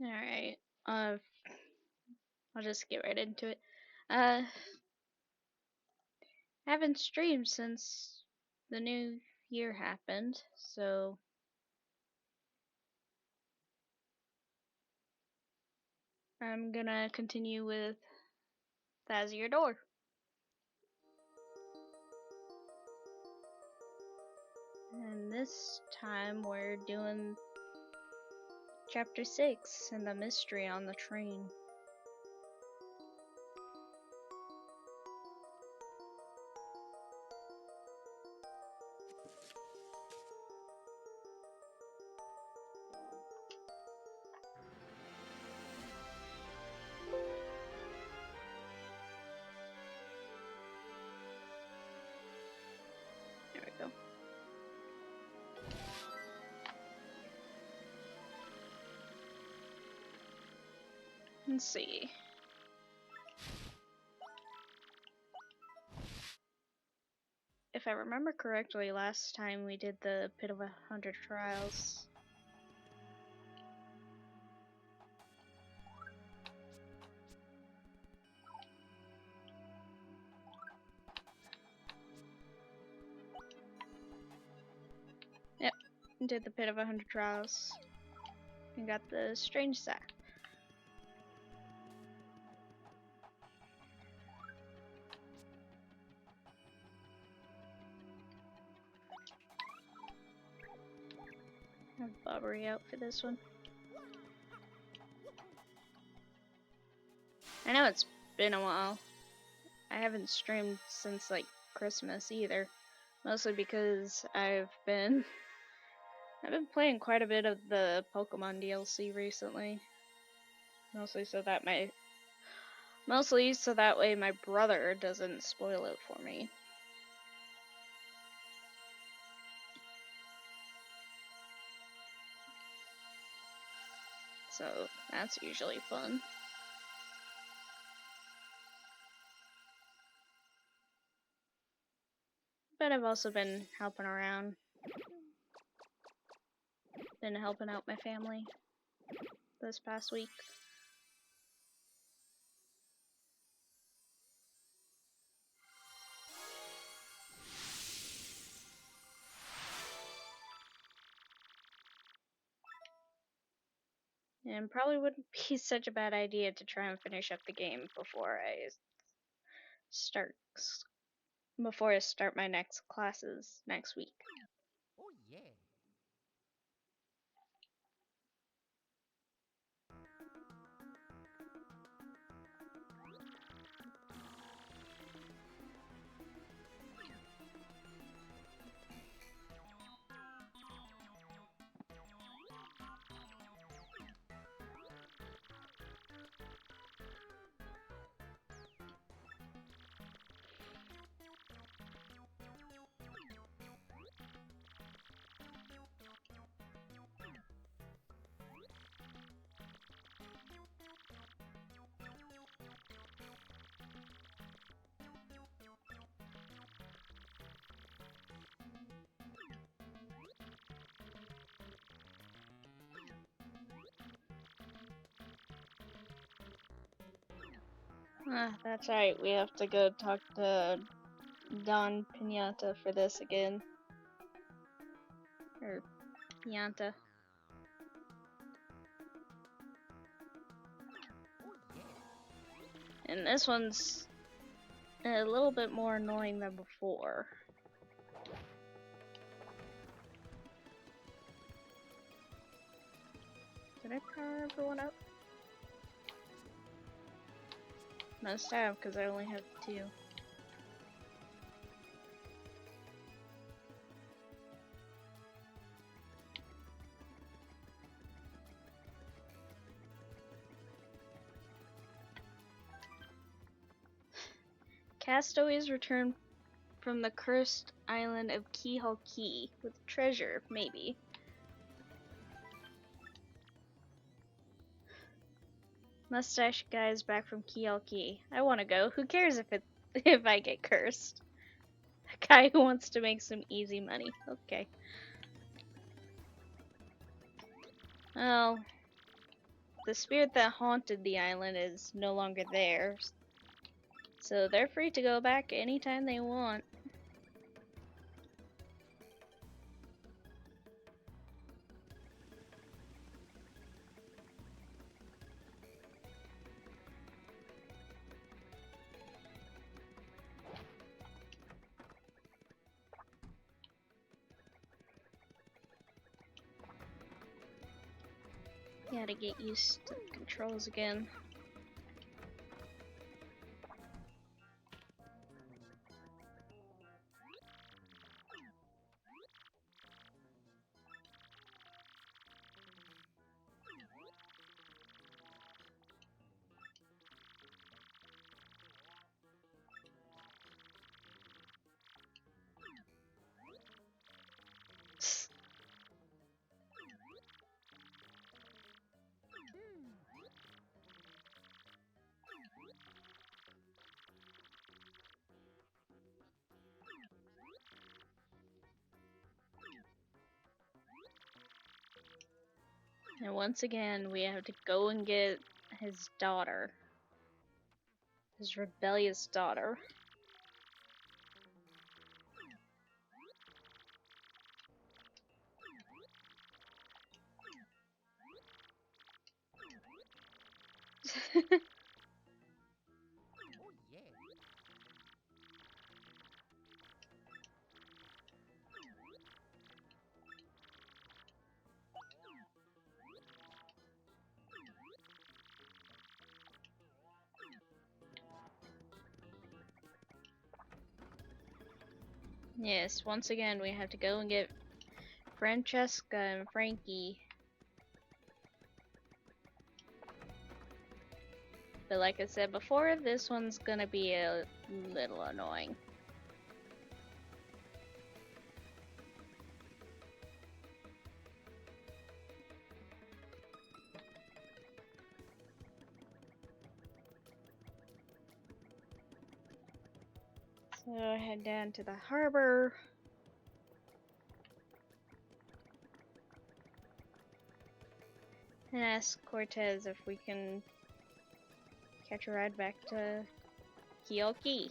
Alright, I'll just get right into it. I haven't streamed since the new year happened, so I'm gonna continue with That's Your Door. And this time we're doing Chapter 6 and the mystery on the train. There we go. Let's see. If I remember correctly, last time we did the Pit of 100 Trials. Yep, did the Pit of 100 Trials. And got the strange sack. I have Bobbery out for this one. I know it's been a while. I haven't streamed since like Christmas either. Mostly because I've been playing quite a bit of the Pokemon DLC recently. Mostly so that way my brother doesn't spoil it for me. So that's usually fun. But I've also been helping around. Been helping out my family this past week. And probably wouldn't be such a bad idea to try and finish up the game start before I start my next classes next week. Oh yeah. Ah, that's right. We have to go talk to Don Pinata for this again. Or Pianta. Oh yeah. And this one's a little bit more annoying than before. Did I power everyone up? Must have, because I only have 2. Castaways return from the cursed island of Keyhole Key with treasure, maybe. Mustache guy's back from Keyhole Key. I want to go. Who cares if I get cursed? A guy who wants to make some easy money. Okay. Well, the spirit that haunted the island is no longer there, so they're free to go back anytime they want. Gotta get used to the controls again. And once again, we have to go and get his daughter. His rebellious daughter. Oh yeah. Yes, once again, we have to go and get Francesca and Frankie. But like I said before, this one's gonna be a little annoying. So head down to the harbor. And ask Cortez if we can catch a ride back to Kyoki.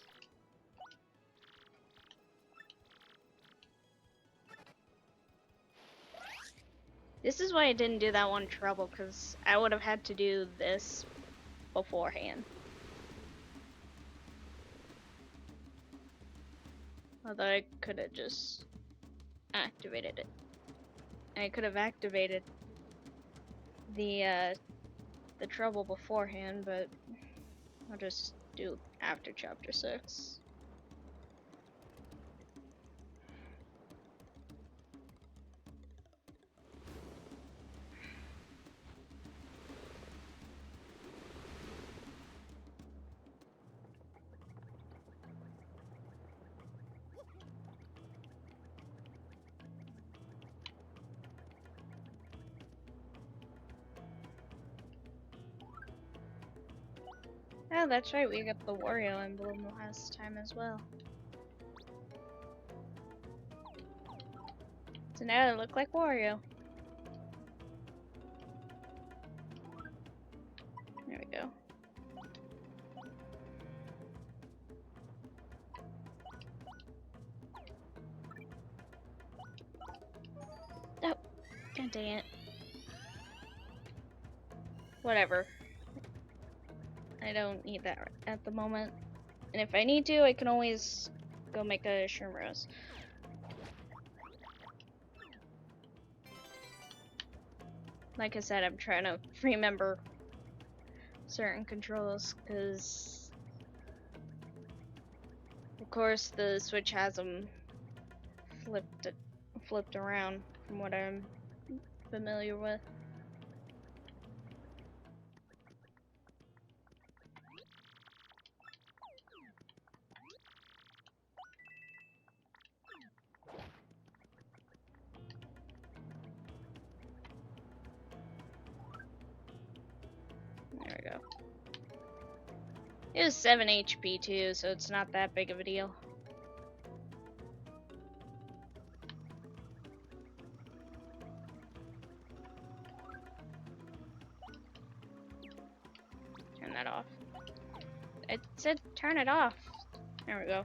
This is why I didn't do that one trouble, because I would have had to do this beforehand. Although I could have just activated it. I could have activated the trouble beforehand, but I'll just do after chapter 6. Oh, that's right, we got the Wario emblem last time as well. So now they look like Wario. There we go. Oh, god dang it. Whatever. I don't need that at the moment. And if I need to, I can always go make a shroom rose. Like I said, I'm trying to remember certain controls, because of course the Switch has them flipped around from what I'm familiar with. There we go. It was 7 HP too, so it's not that big of a deal. Turn that off. It said turn it off. There we go.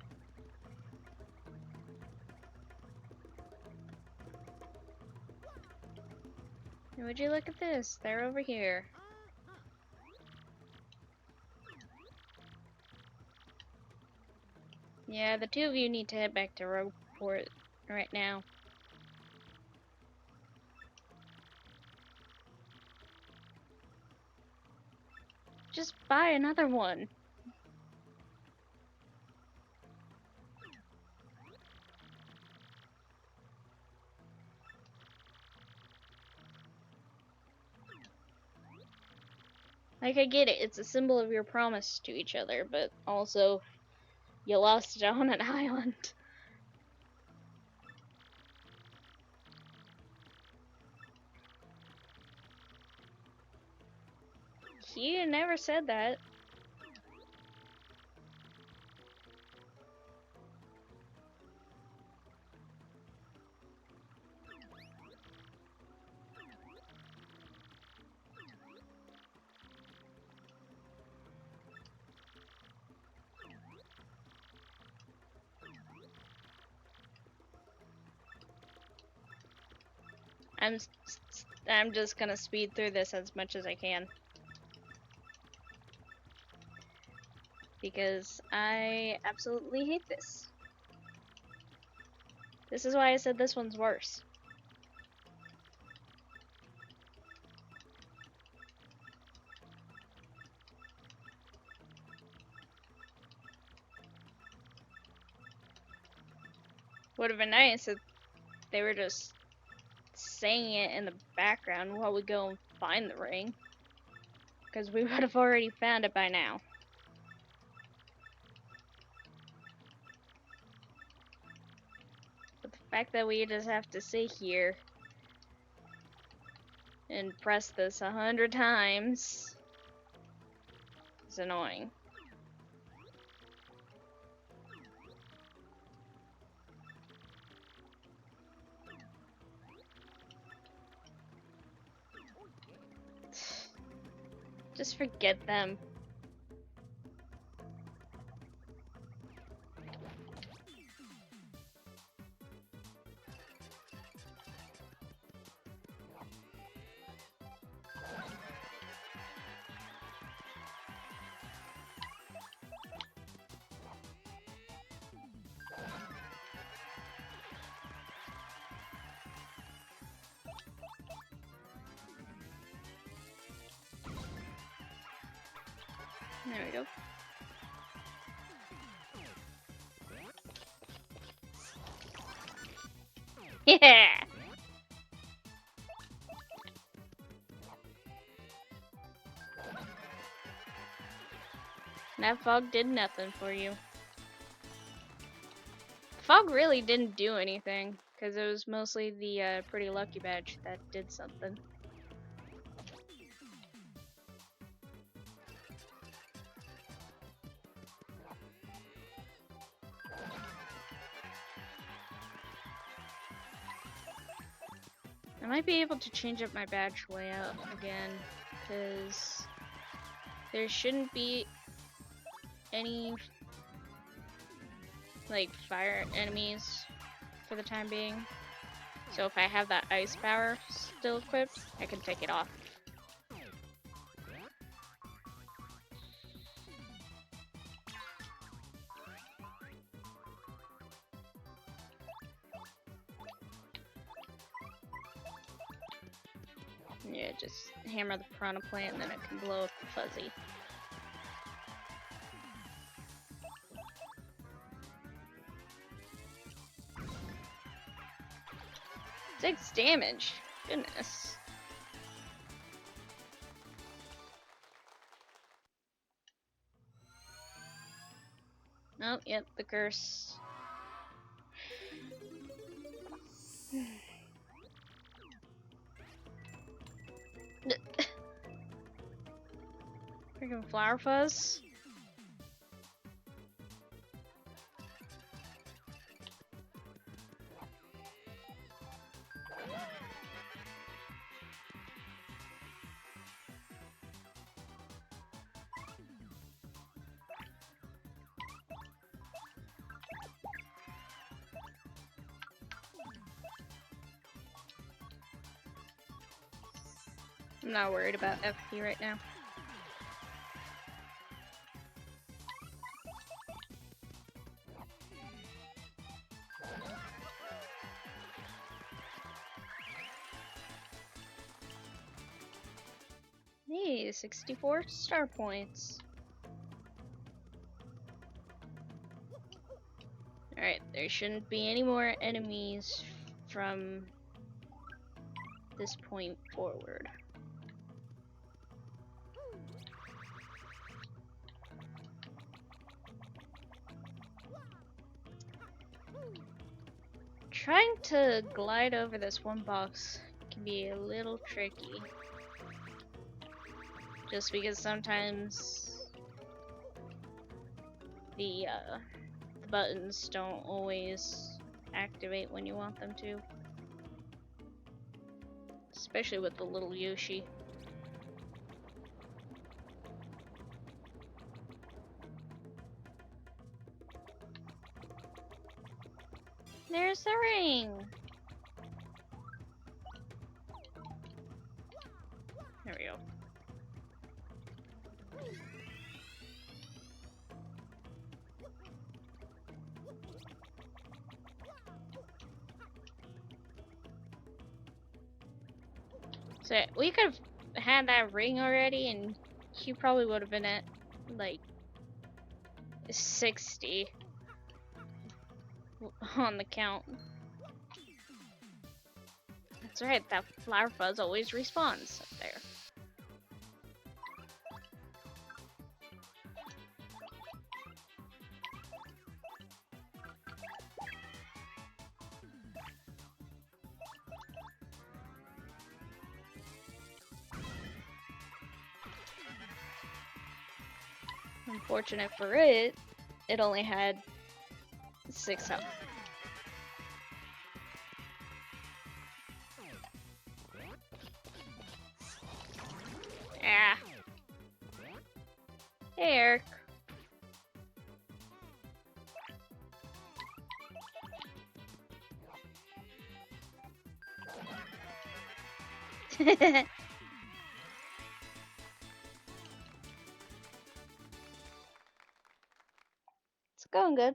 And would you look at this? They're over here. Yeah, the two of you need to head back to Rogueport right now. Just buy another one. Like, I get it, it's a symbol of your promise to each other, but also, you lost it on an island. He never said that. I'm just gonna speed through this as much as I can, because I absolutely hate this. This is why I said this one's worse. Would have been nice if they were just saying it in the background while we go and find the ring, because we would have already found it by now. But the fact that we just have to sit here and press this 100 times is annoying. Just forget them. There we go. Yeah! That fog did nothing for you. Fog really didn't do anything, because it was mostly the pretty lucky badge that did something. I might be able to change up my badge layout again, because there shouldn't be any like fire enemies for the time being. So if I have that ice power still equipped, I can take it off. Yeah, just hammer the piranha plant and then it can blow up the fuzzy. 6 damage. Goodness. Oh, yep, the curse. Freaking flower fuzz. I'm not worried about FP right now. Hey, 64 star points. Alright, there shouldn't be any more enemies from this point forward. Trying to glide over this one box can be a little tricky. Just because sometimes the buttons don't always activate when you want them to. Especially with the little Yoshi. There's the ring! There we go. So we could have had that ring already and he probably would have been at like 60 on the count. That's right, that flower fuzz always respawns up there. Unfortunate for it, it only had 6 health. Ah. Hey, Eric. It's going good.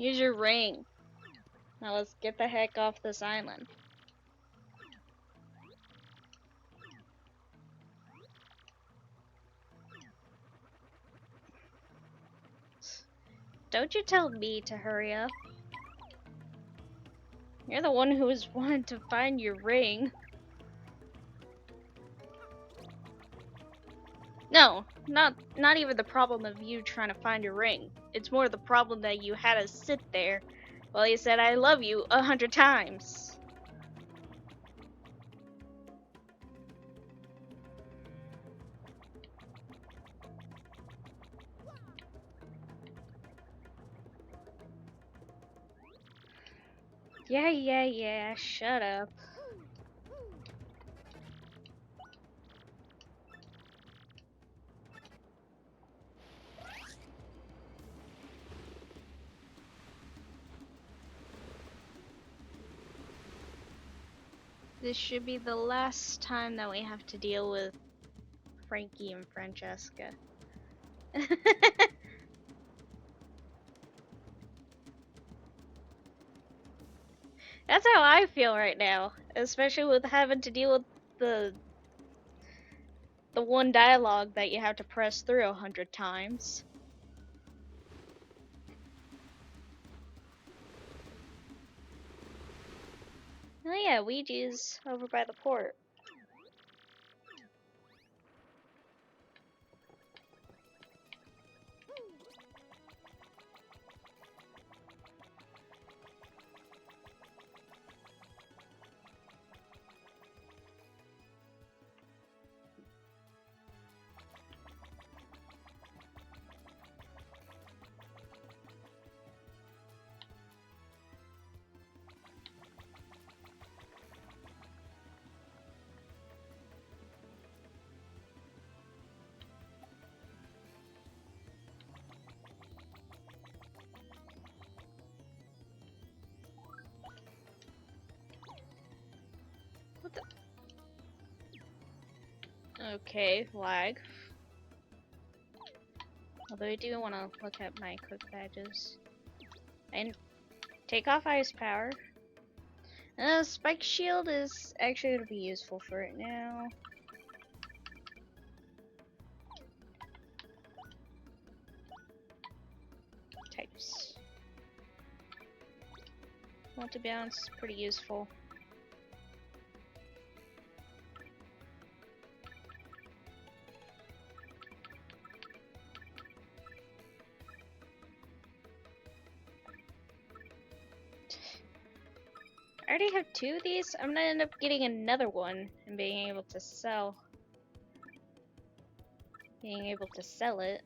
Use your ring. Now let's get the heck off this island. Don't you tell me to hurry up. You're the one who was wanting to find your ring. No, not even the problem of you trying to find your ring. It's more the problem that you had to sit there while you said I love you 100 times. Yeah, shut up. This should be the last time that we have to deal with Frankie and Francesca. That's how I feel right now, especially with having to deal with the one dialogue that you have to press through 100 times. Oh yeah, Ouija's over by the port. What the? Okay, lag. Although I do want to look at my quick badges. And take off ice power. Spike shield is actually going to be useful for it now. Types. Want to bounce, pretty useful. I already have 2 of these. I'm gonna end up getting another one and being able to sell. Being able to sell it.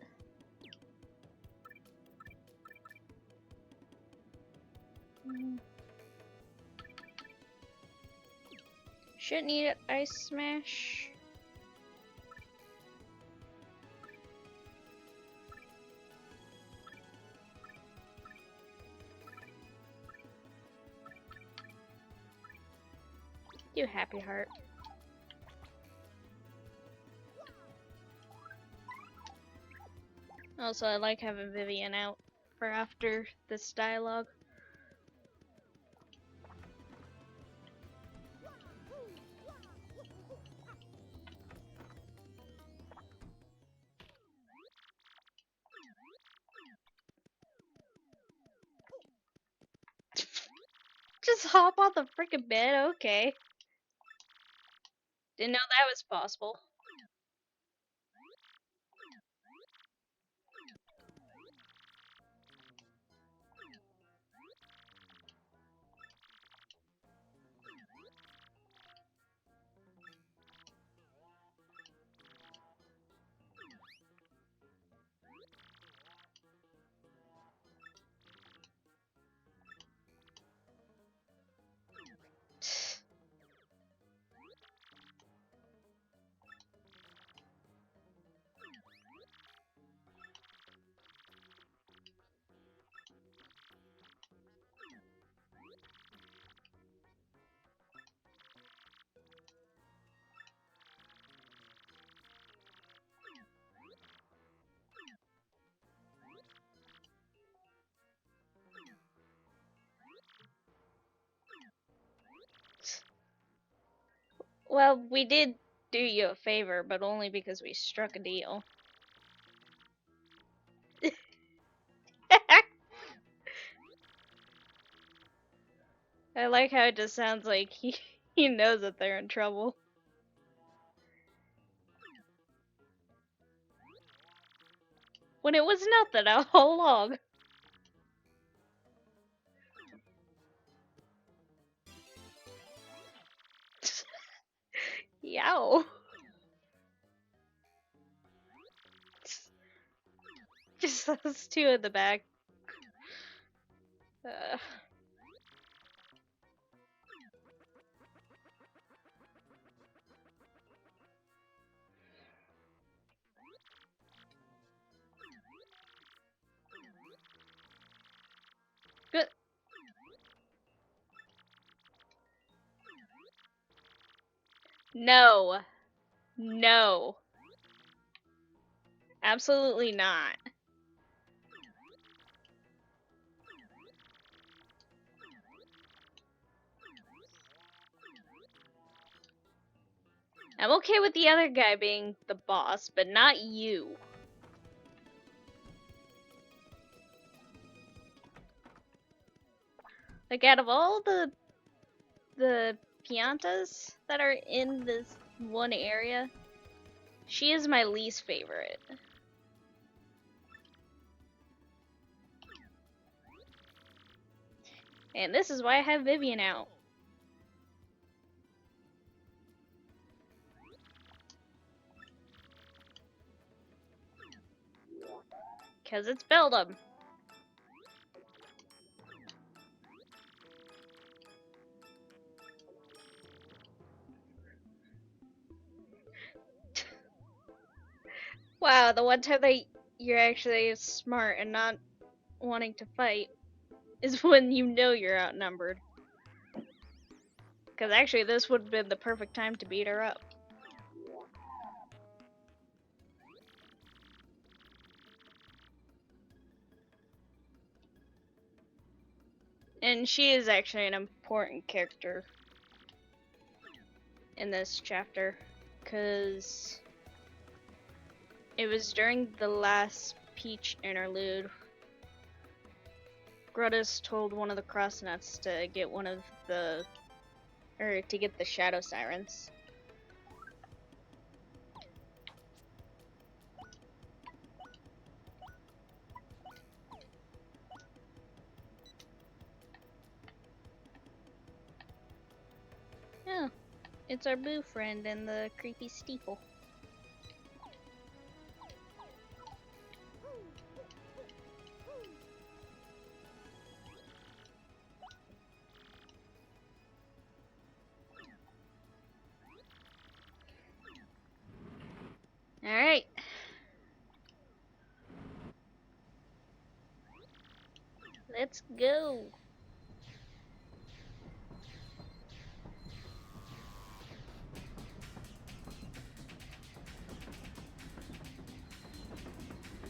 Shouldn't need it. Ice Smash. Do Happy Heart. Also, I like having Vivian out for after this dialogue. Just hop on the freaking bed, okay. Didn't know that was possible. Well, we did do you a favor, but only because we struck a deal. I like how it just sounds like he knows that they're in trouble. When it was nothing all along. Yow. Just those two in the back. Uh, good. No. No. Absolutely not. I'm okay with the other guy being the boss, but not you. Like, out of all the Piantas that are in this one area, she is my least favorite. And this is why I have Vivian out. Because it's Beldum. Wow, the one time that you're actually smart and not wanting to fight is when you know you're outnumbered. Because actually, this would have been the perfect time to beat her up. And she is actually an important character in this chapter. Because it was during the last Peach interlude. Grudis told one of the Crossnuts to get one of the... or to get the Shadow Sirens. Yeah, it's our boo friend and the creepy steeple. Alright. Let's go.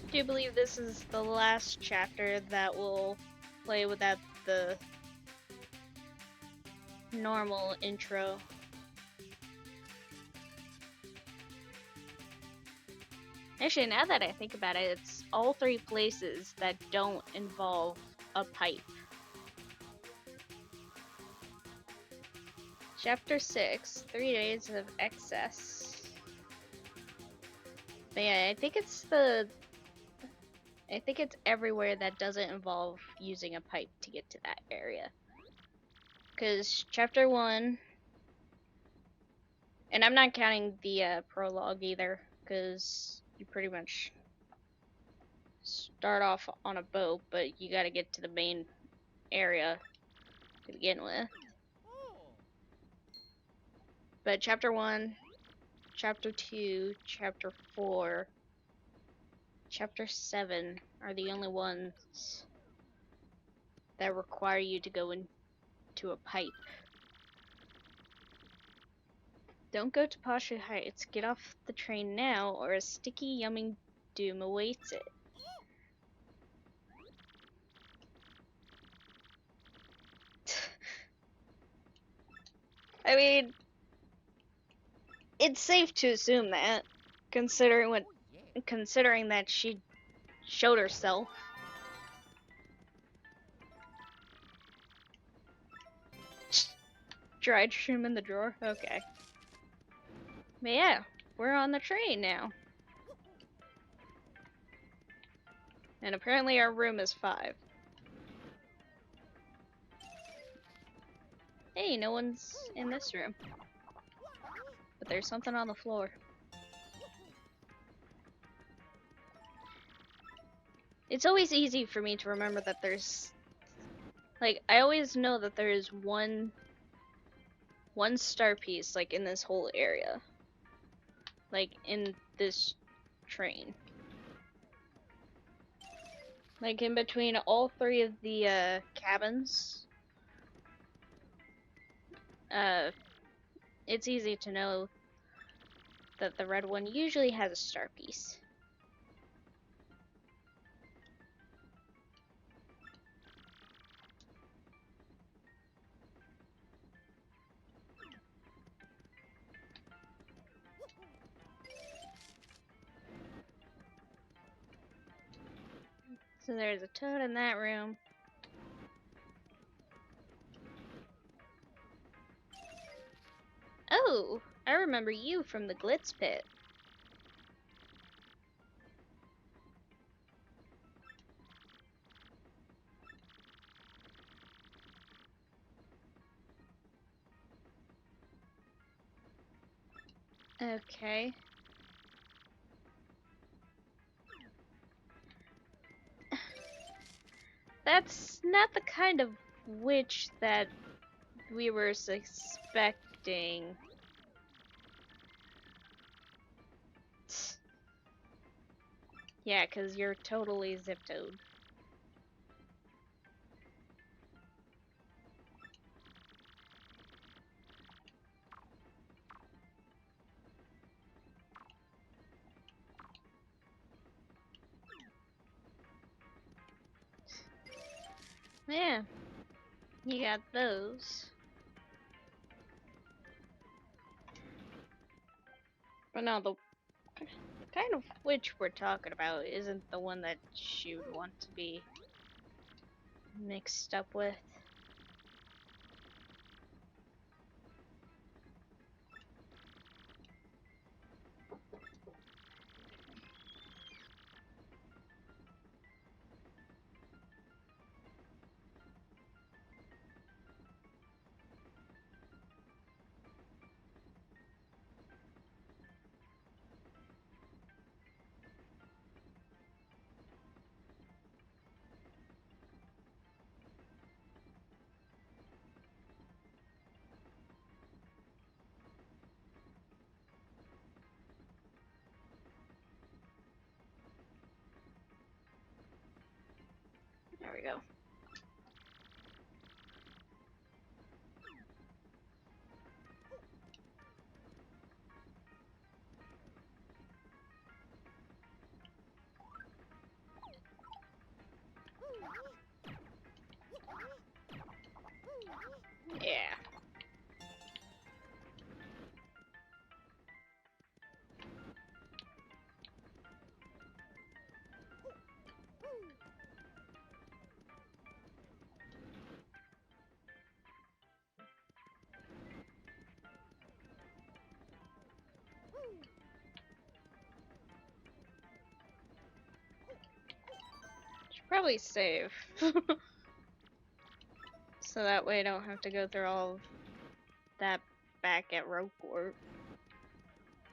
I do believe this is the last chapter that will play without the normal intro. Actually, now that I think about it, it's all three places that don't involve a pipe. Chapter 6, 3 Days of Excess. But yeah, I think it's everywhere that doesn't involve using a pipe to get to that area. Because chapter 1, and I'm not counting the prologue either, because you pretty much start off on a boat, but you gotta get to the main area to begin with. But chapter 1, chapter 2, chapter 4, chapter 7 are the only ones that require you to go into a pipe. Don't go to Pasha Heights. Get off the train now, or a sticky, yumming doom awaits it. I mean, It's safe to assume that, considering what, Oh yeah. considering that she showed herself. Dried shroom in the drawer. Okay. But yeah, we're on the train now, and apparently our room is 5. Hey, no one's in this room, but there's something on the floor. It's always easy for me to remember that there's, like, I always know that there is one star piece, like, in this whole area, like in this train, like in between all 3 of the cabins. It's easy to know that the red one usually has a star piece. So there's a toad in that room. Oh, I remember you from the Glitz Pit. Okay. That's not the kind of witch that we were suspecting. Yeah, 'cause you're totally zip-toed. Yeah, you got those. But no, the kind of witch we're talking about isn't the one that she would want to be mixed up with. There we go. Yeah. Should probably save. So that way I don't have to go through all of that back at Rogue Court.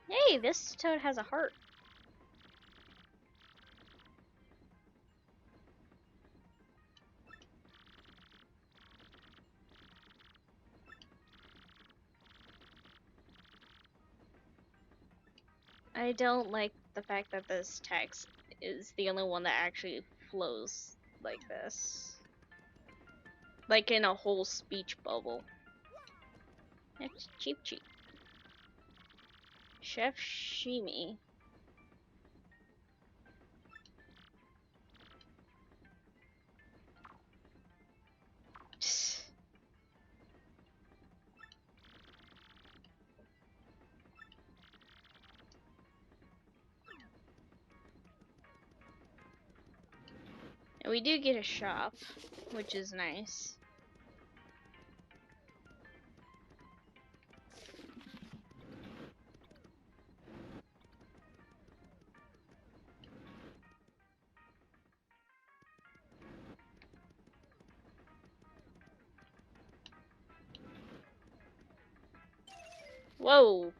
Hey, this toad has a heart. I don't like the fact that this text is the only one that actually flows like this. Like in a whole speech bubble. It's cheap cheap. Chef Shimi. We do get a shop, which is nice. Whoa.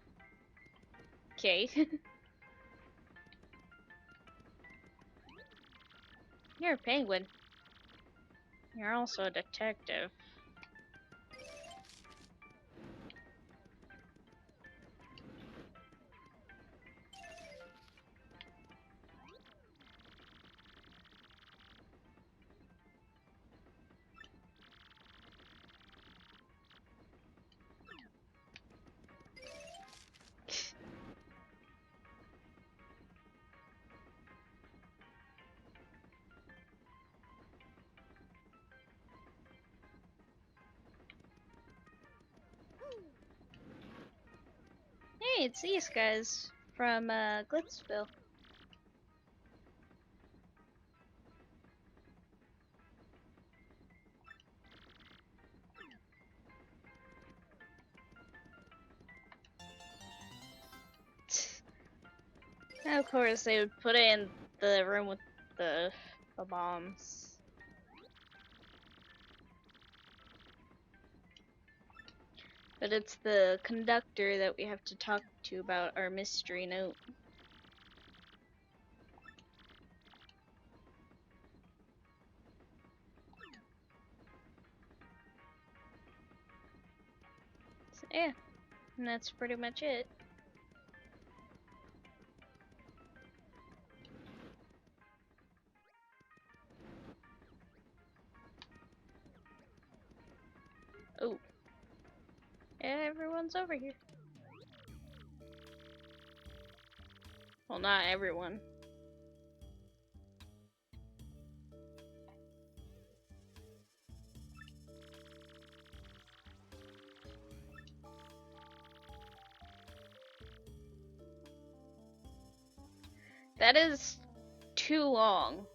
Okay. You're a penguin. You're also a detective. Hey, it's these guys from Glitzville. Of course, they would put it in the room with the bombs. But it's the conductor that we have to talk to about our mystery note. So, yeah, and that's pretty much it. Oh, yeah, everyone's over here. Well, not everyone. That is too long.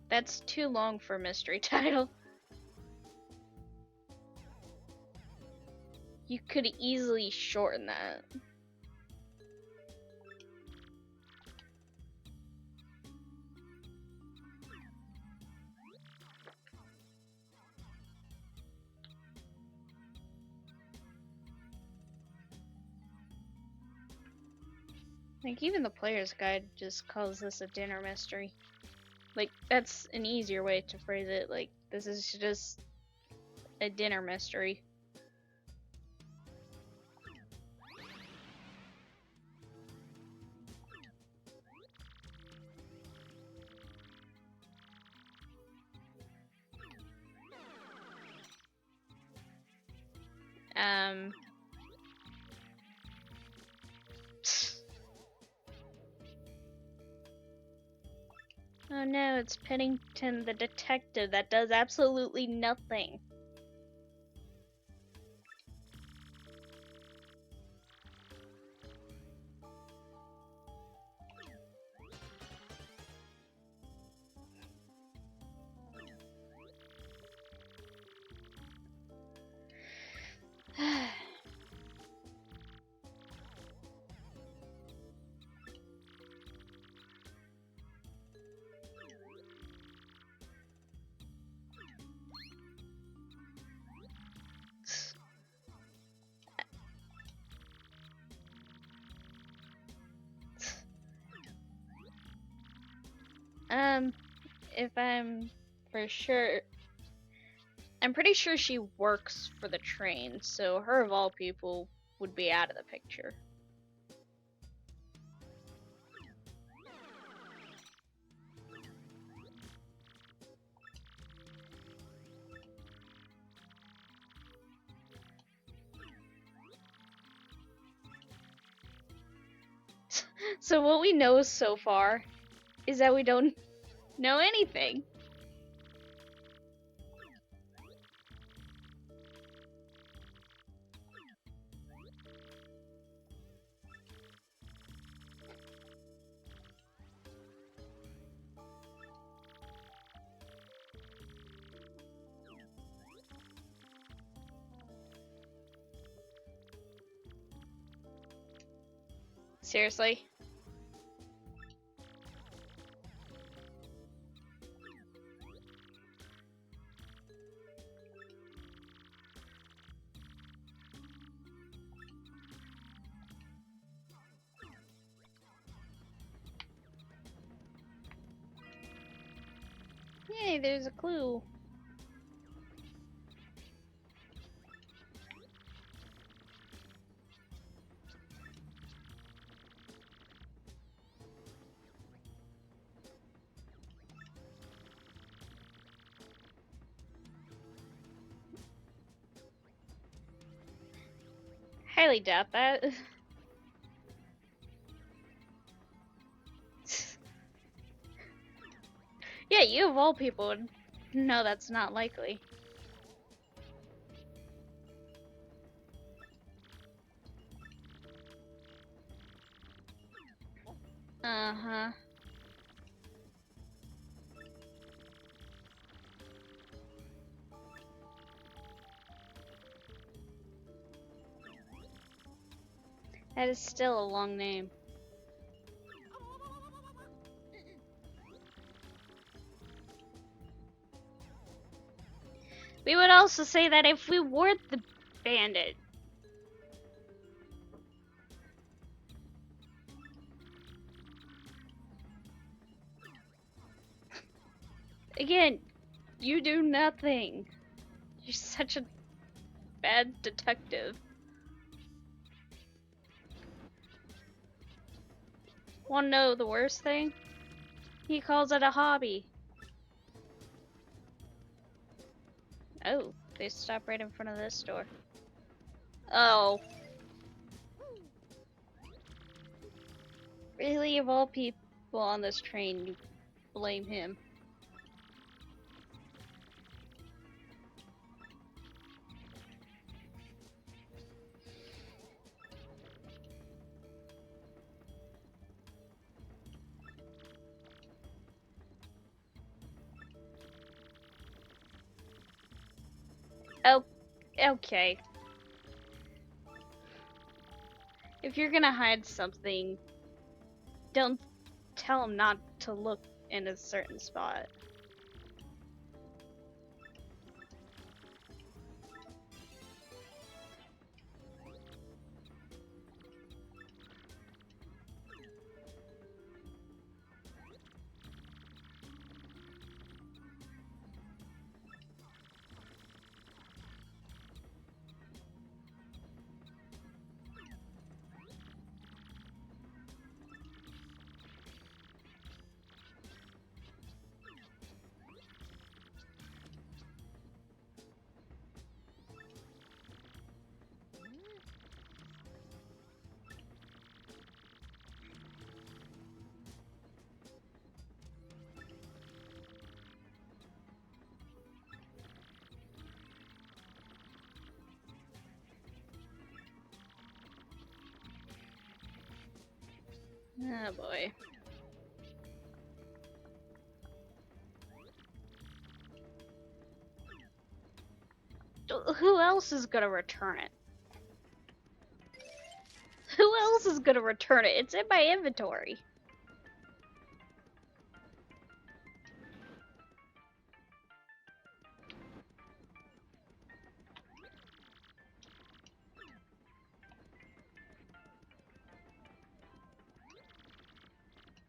That's too long for a mystery title. You could easily shorten that. Like, even the player's guide just calls this a dinner mystery. Like, that's an easier way to phrase it. Like, this is just a dinner mystery. Um. Oh no, it's Pennington the detective that does absolutely nothing. If I'm for sure, I'm pretty sure she works for the train, so her of all people would be out of the picture. So what we know so far is that we don't know anything. Seriously? Yay, there's a clue. Highly doubt that. Yeah, you of all people would know that's not likely. Uh-huh. That is still a long name. We would also say that if we weren't the bandit. Again, you do nothing. You're such a bad detective. Wanna know the worst thing? He calls it a hobby. Oh, they stop right in front of this door. Oh. Really, of all people on this train, you blame him. Oh, okay. If you're gonna hide something, don't tell him not to look in a certain spot. Oh boy. Who else is gonna return it? Who else is gonna return it? It's in my inventory.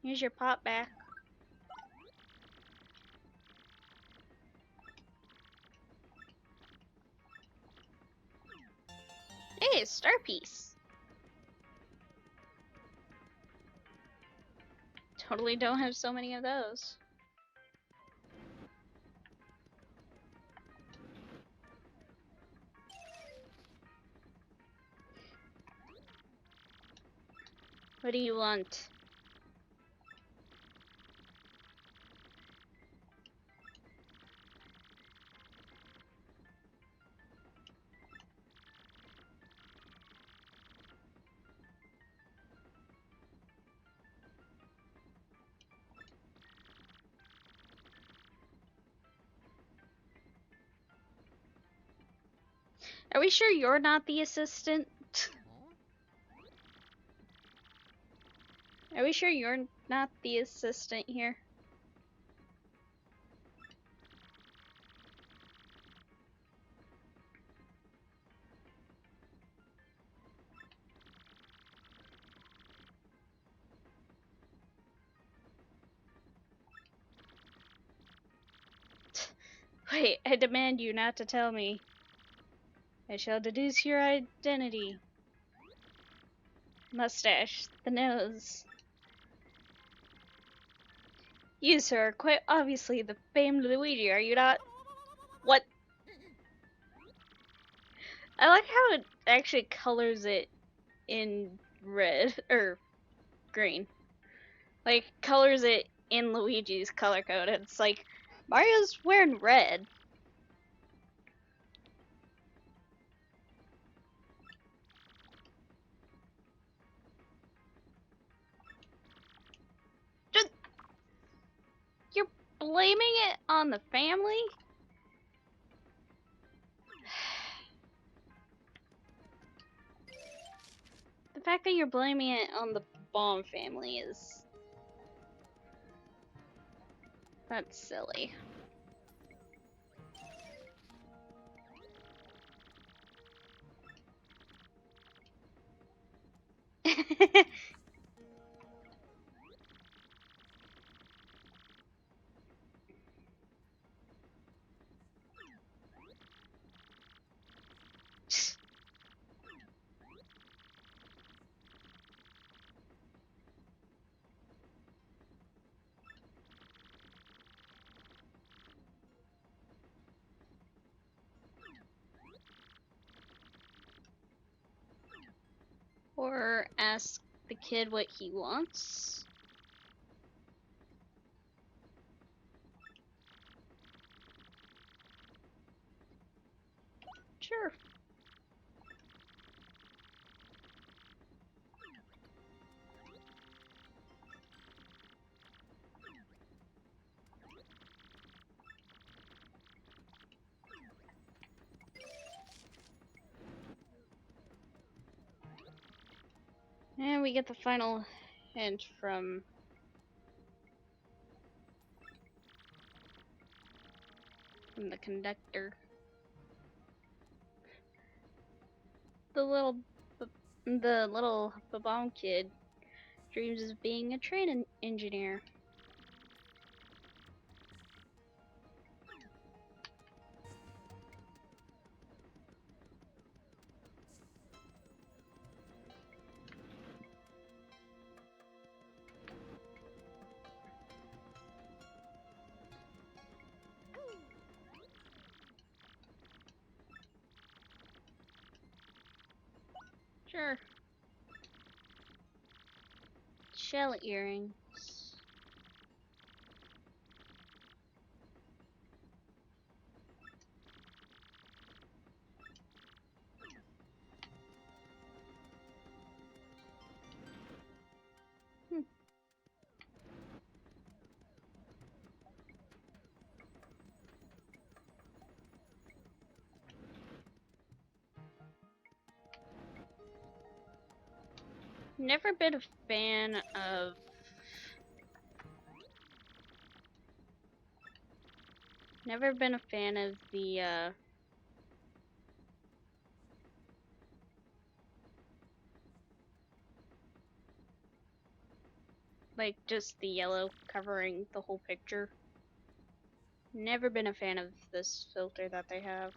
Here's your pot back. Hey, a star piece. Totally don't have so many of those. What do you want? Are we sure you're not the assistant? Are we sure you're not the assistant here? Wait, I demand you not to tell me. I shall deduce your identity. Mustache, the nose. You, sir, are quite obviously the famed Luigi, are you not? What? I like how it actually colors it in red, or green. Like, colors it in Luigi's color code. It's like, Mario's wearing red. Just, you're blaming it on the family? The fact that you're blaming it on the Bomb family is... that's silly. Or ask the kid what he wants. Sure. And we get the final hint from the conductor. The little Bomb kid dreams of being a train engineer. Sure. Shell earrings. Hmm. Never been a fan of the like just the yellow covering the whole picture. Never been a fan of this filter that they have.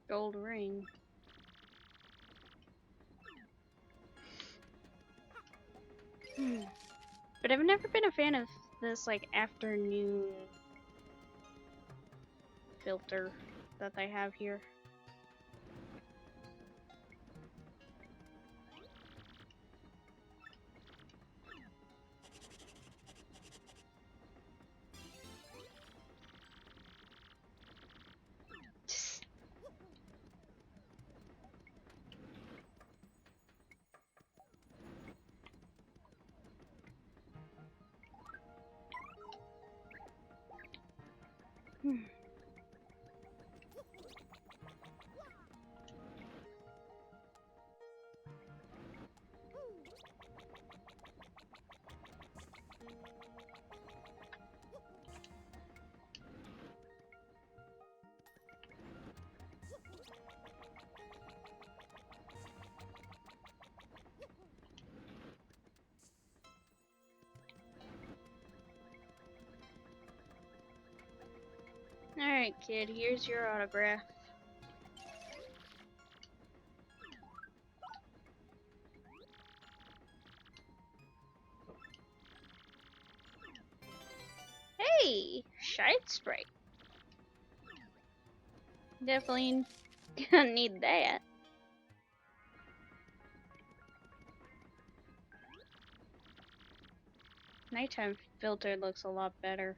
Gold ring. But I've never been a fan of this like afternoon filter that they have here. Alright, kid, here's your autograph. Hey! Shite Sprite. Definitely gonna need that. Nighttime filter looks a lot better.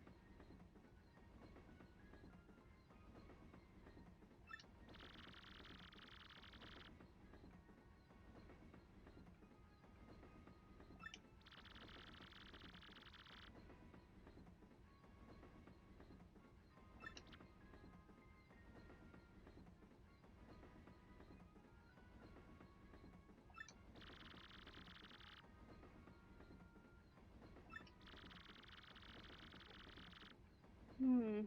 Hmm.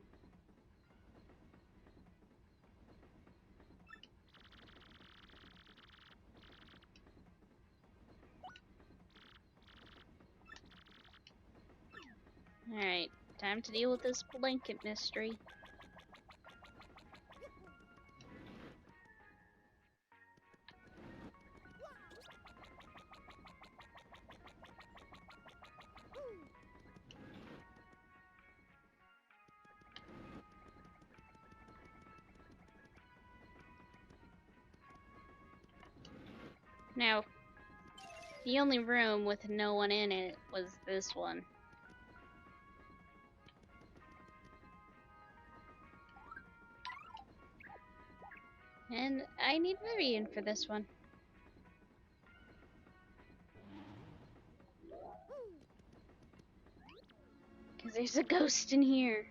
Alright, time to deal with this blanket mystery. Now, the only room with no one in it was this one. And I need Vivian for this one. Because there's a ghost in here.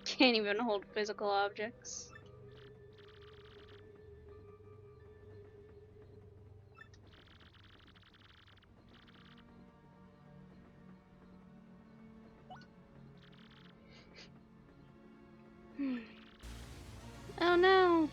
Can't even hold physical objects. Oh no!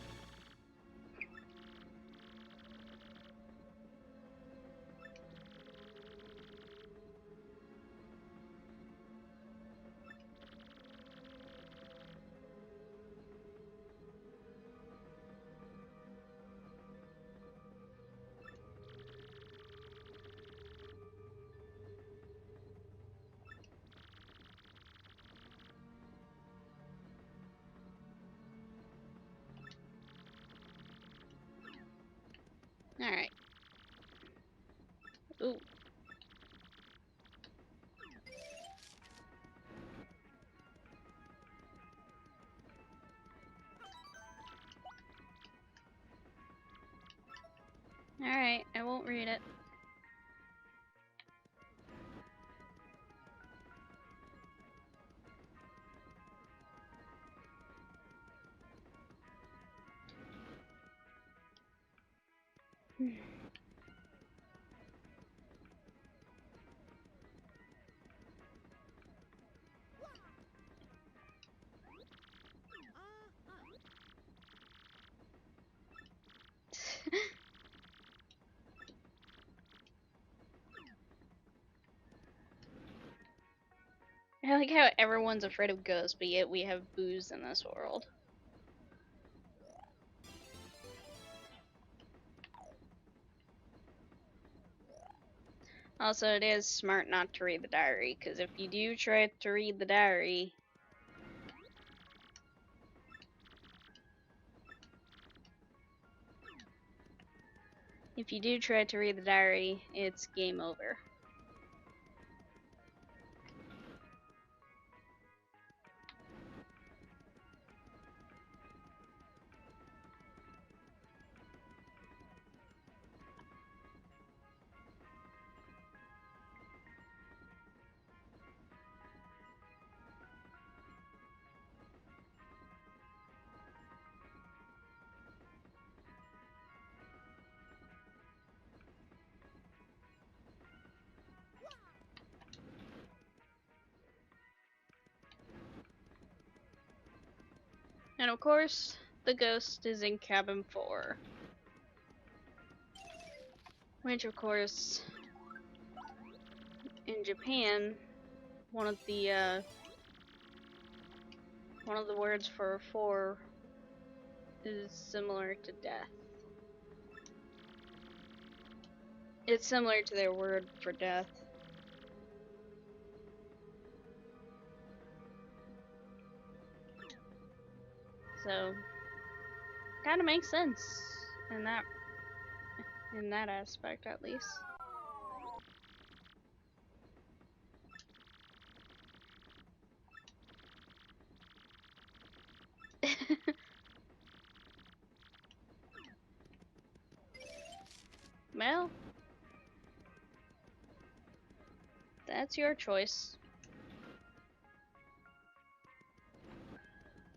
Alright. Ooh. Alright, I won't read it. I like how everyone's afraid of ghosts, but yet we have booze in this world. Also, it is smart not to read the diary, because if you do try to read the diary, it's game over. And of course, the ghost is in cabin 4. Which, of course, in Japan, one of the words for 4 is similar to death. It's similar to their word for death. So, kind of makes sense in that aspect, at least. Well, that's your choice.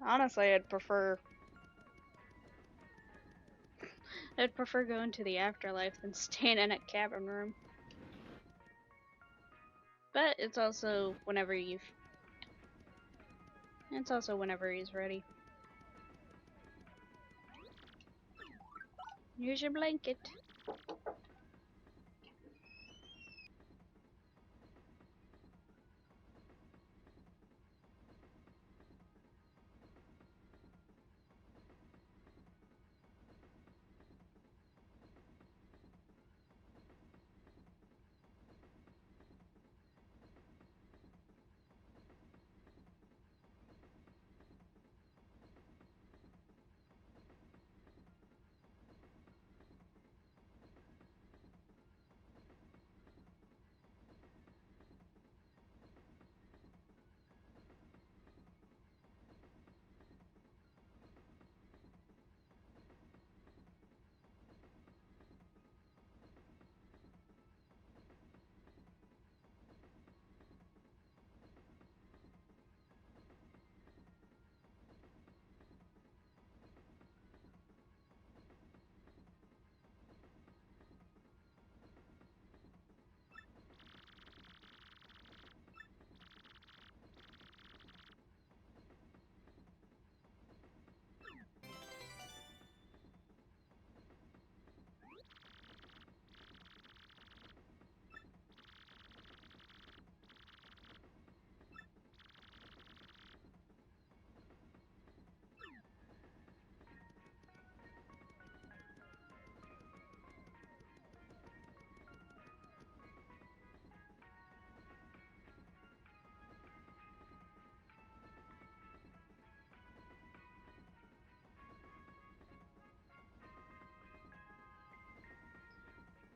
Honestly, I'd prefer going to the afterlife than staying in a cabin room. But it's also whenever he's ready. Here's your blanket.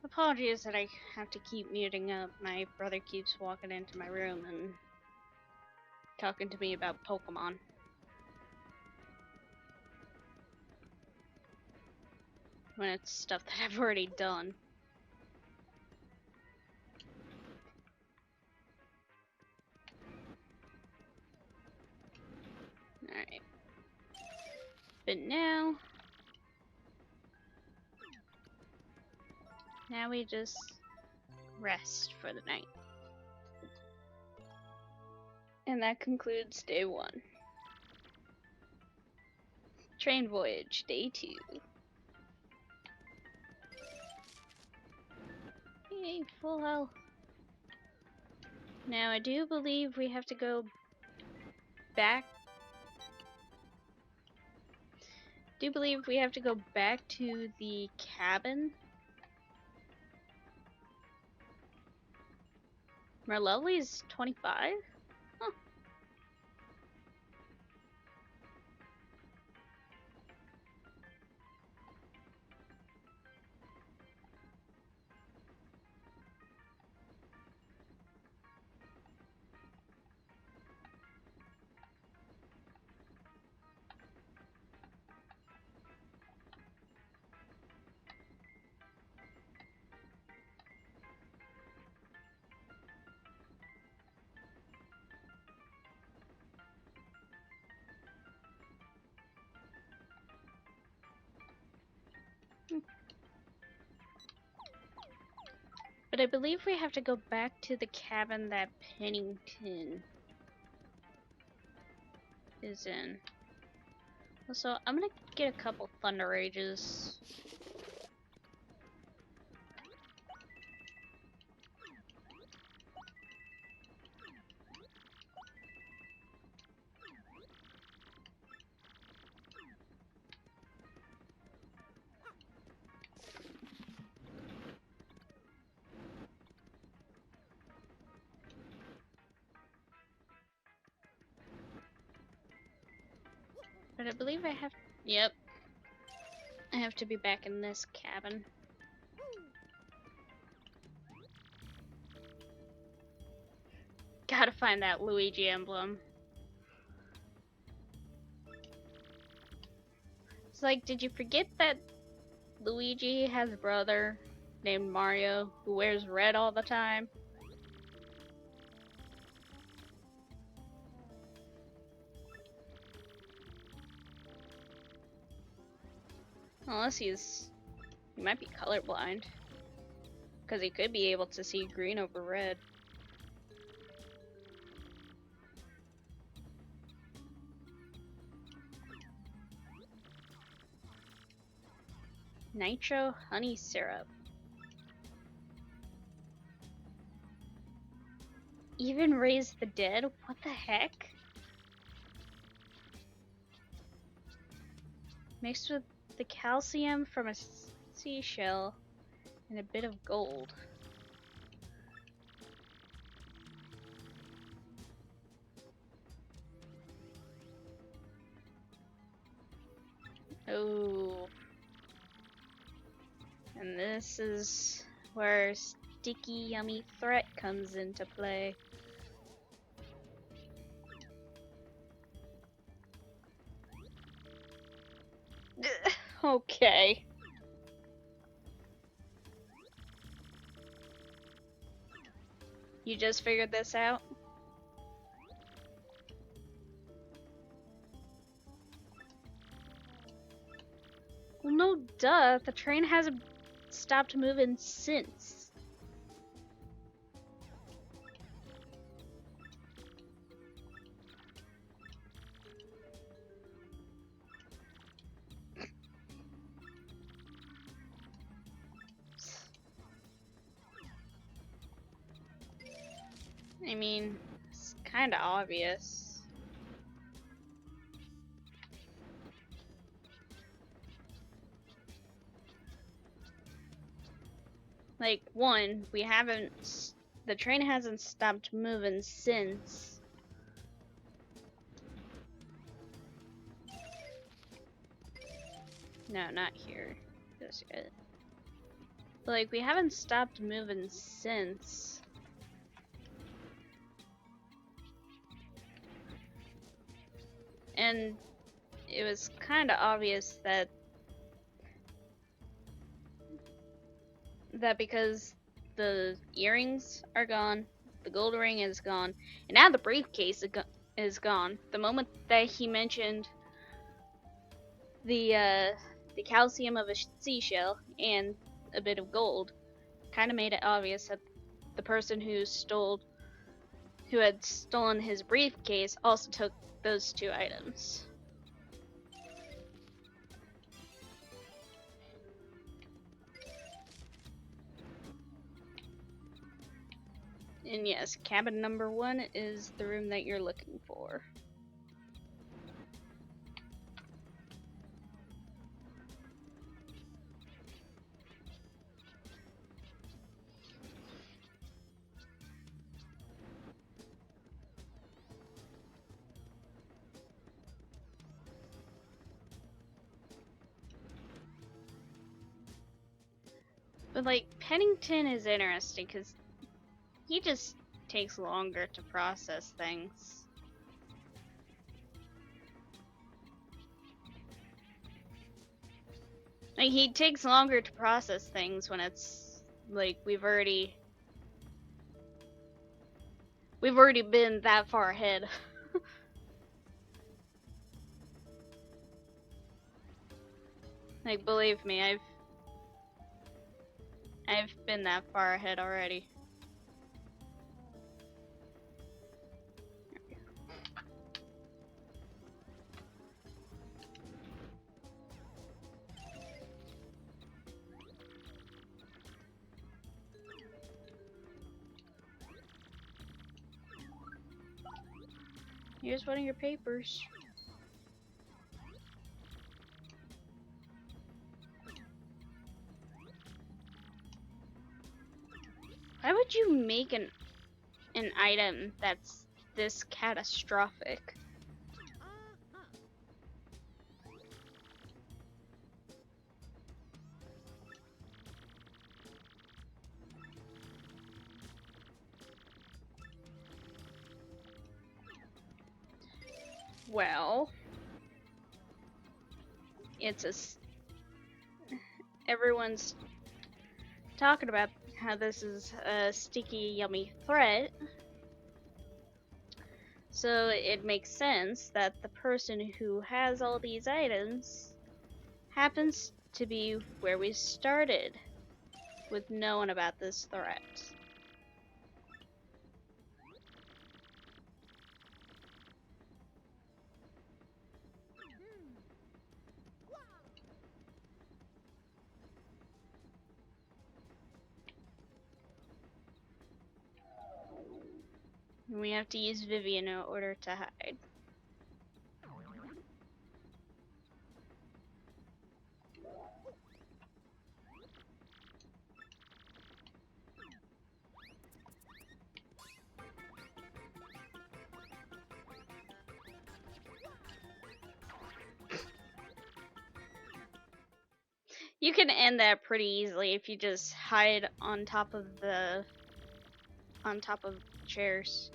Apologies that I have to keep muting up. My brother keeps walking into my room and talking to me about Pokemon. When it's stuff that I've already done. Alright. But now we just rest for the night. And that concludes day 1. Train voyage, day 2. Yay, full health. Now I do believe we have to go back. To the cabin. Merlovely's 25? Huh. But I believe we have to go back to the cabin that Pennington is in. So I'm gonna get a couple Thunder Rages. But I believe I have. Yep. I have to be back in this cabin. Gotta find that Luigi emblem. It's like, did you forget that Luigi has a brother named Mario who wears red all the time? Unless he might be colorblind. Because he could be able to see green over red. Nitro honey syrup. Even raise the dead? What the heck? Mixed with the calcium from a seashell and a bit of gold. Oh. And this is where sticky yummy threat comes into play. Okay. You just figured this out? Well, no duh. The train hasn't stopped moving since. I mean, it's kinda obvious. Like, one, the train hasn't stopped moving since. No, not here. Just yet. But, like, we haven't stopped moving since. And it was kinda obvious that because the earrings are gone, the gold ring is gone, and now the briefcase is gone. The moment that he mentioned the calcium of a seashell and a bit of gold, kind of made it obvious that the person who had stolen his briefcase also took those two items. And yes, cabin number 1 is the room that you're looking for. But like, Pennington is interesting because he just takes longer to process things. Like, he takes longer to process things when it's like we've already been that far ahead. Like, believe me, I've been that far ahead already. Here's one of your papers. Why would you make an item that's this catastrophic? Well, everyone's talking about how this is a sticky, yummy threat. So it makes sense that the person who has all these items happens to be where we started, with knowing about this threat. And we have to use Vivian in order to hide. You can end that pretty easily if you just hide on top of chairs.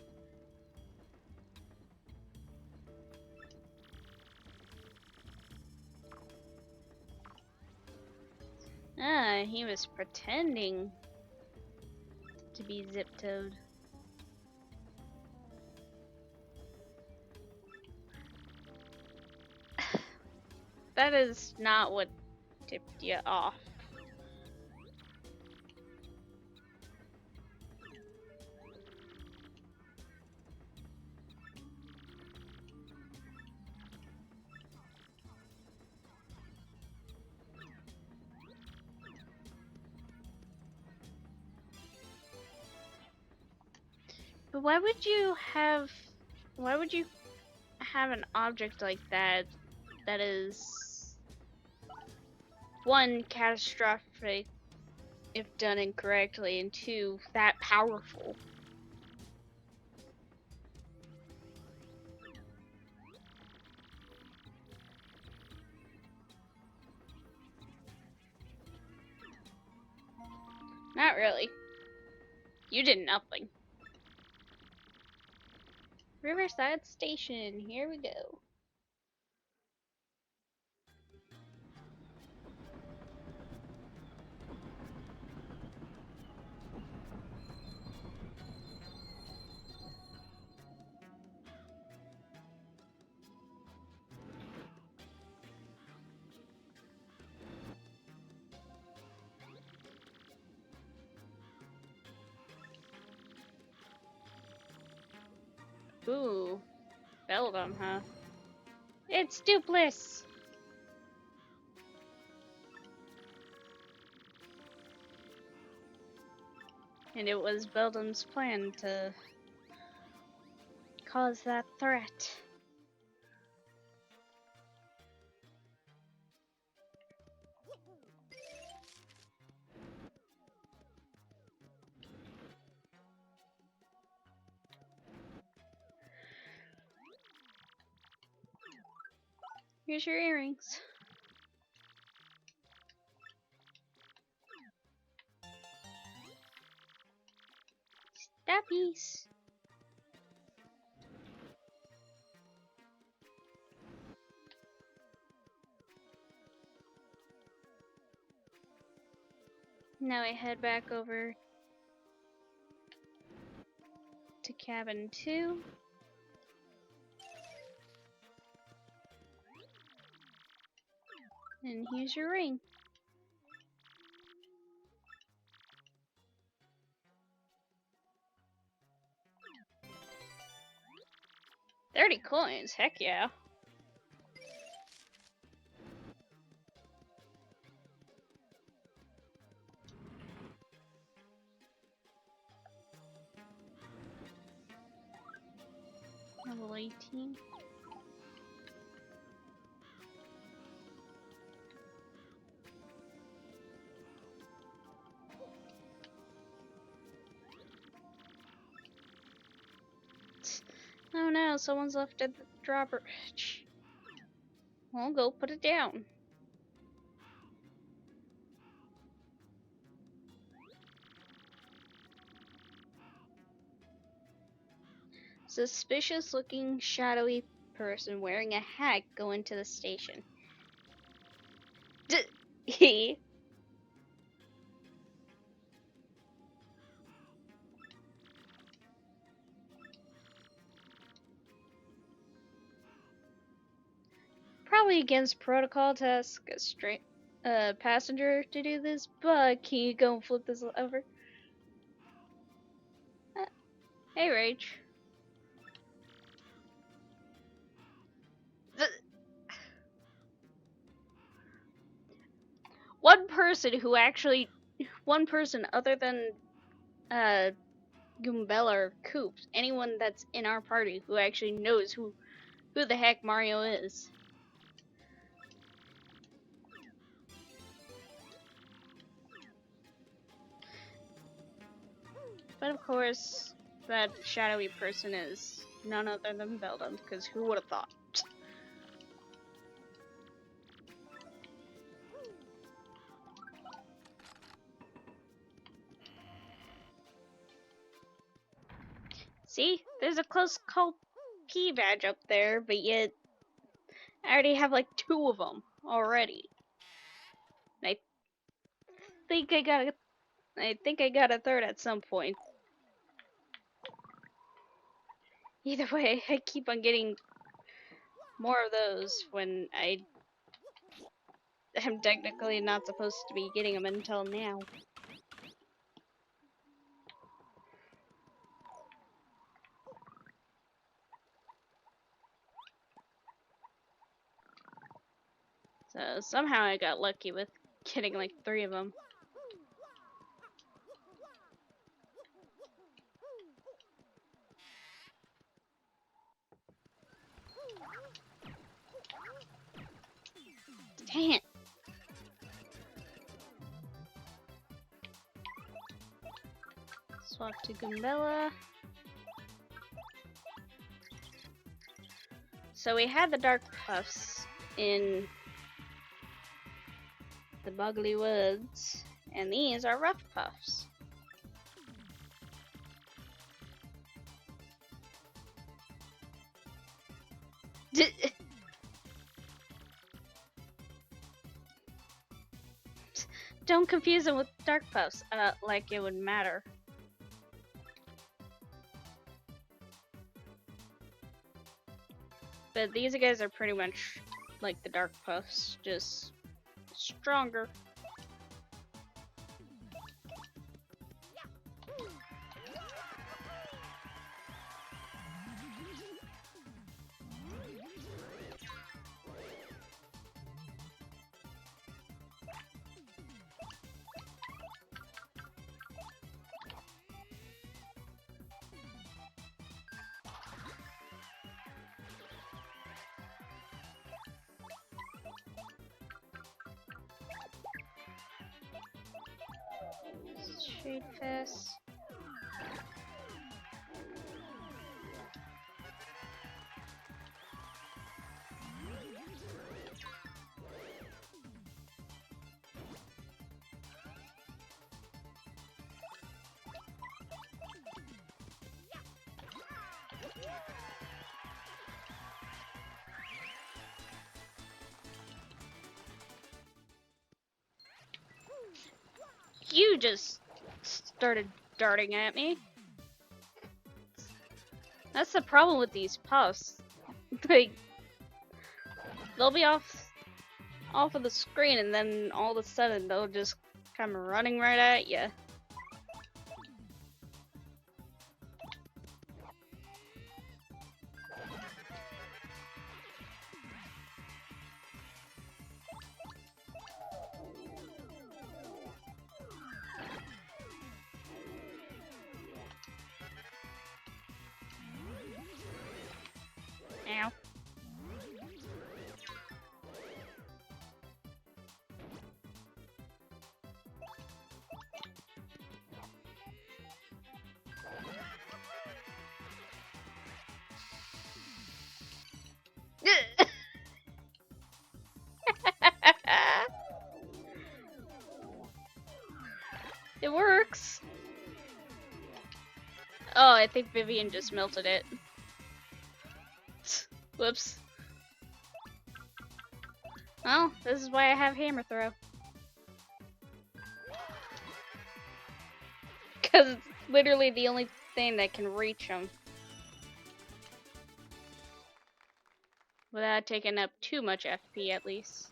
Ah, he was pretending to be Zip-Toad. That is not what tipped you off. But why would you have an object like that that is, one, catastrophic if done incorrectly, and two, that powerful? Not really. You did nothing. Riverside Station, here we go. Ooh, Beldum, huh? It's Dupless! And it was Beldum's plan to cause that threat. Here's your earrings. Stoppies. Now I head back over to cabin 2. And here's your ring. 30 coins, heck yeah. Level 18. Oh no, someone's left at the dropper. Well, go put it down. Suspicious looking shadowy person wearing a hat go into the station. He. Probably against protocol to ask a straight passenger to do this, but can you go and flip this over? Uh, hey, Rach. One person who actually, one person other than uh Goombella or Koops, anyone that's in our party who actually knows who the heck Mario is. But of course, that shadowy person is none other than Beldum, because who would have thought? See, there's a close call P badge up there, but yet I already have like 2 of them already. And I think I got a third at some point. Either way, I keep on getting more of those when I am technically not supposed to be getting them until now. So somehow I got lucky with getting like 3 of them. Dang it. Swap to Goombella. So we had the Dark Puffs in the Buggly Woods, and these are Rough Puffs. Don't confuse them with Dark Puffs, like it would matter. But these guys are pretty much like the Dark Puffs, just stronger. Shade Fest. You just started darting at me. That's the problem with these puffs. Like, they'll be off of the screen, and then all of a sudden they'll just come running right at you. It works. Oh, I think Vivian just melted it. Whoops. Well, this is why I have hammer throw. Because it's literally the only thing that can reach him. Without taking up too much FP, at least.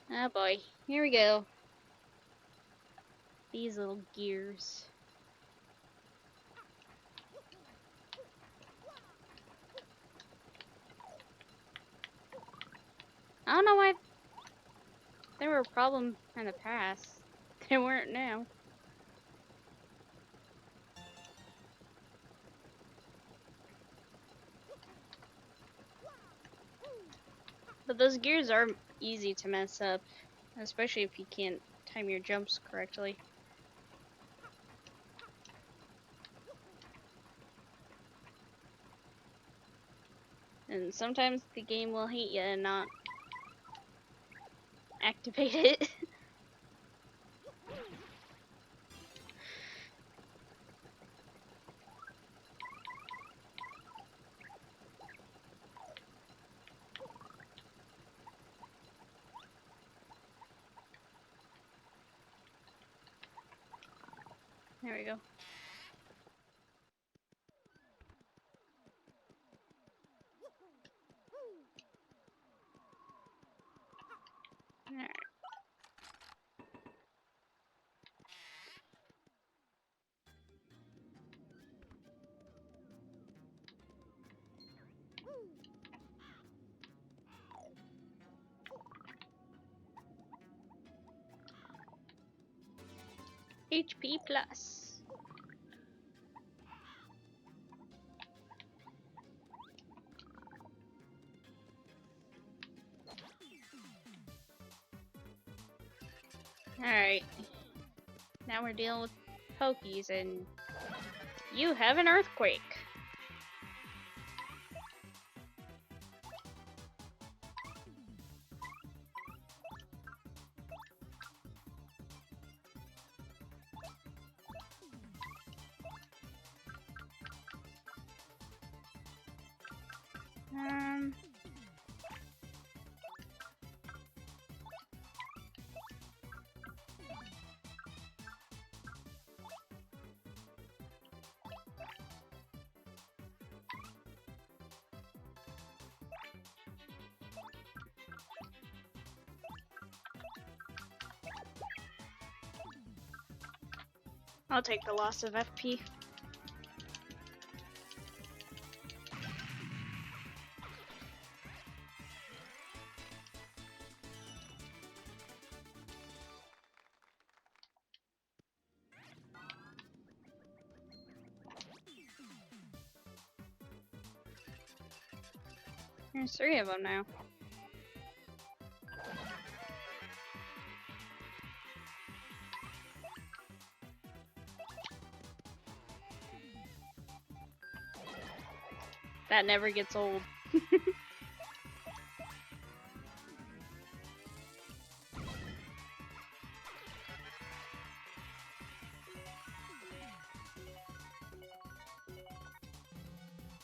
Oh boy, here we go. These little gears. I don't know why there were a problem in the past. They weren't now. But those gears are easy to mess up, especially if you can't time your jumps correctly. And sometimes the game will hate you and not activate it. There we go. Alright. HP plus. Alright. Now we're dealing with Pokies and you have an earthquake. Um I'll take the loss of FP. There's 3 of them now. That never gets old.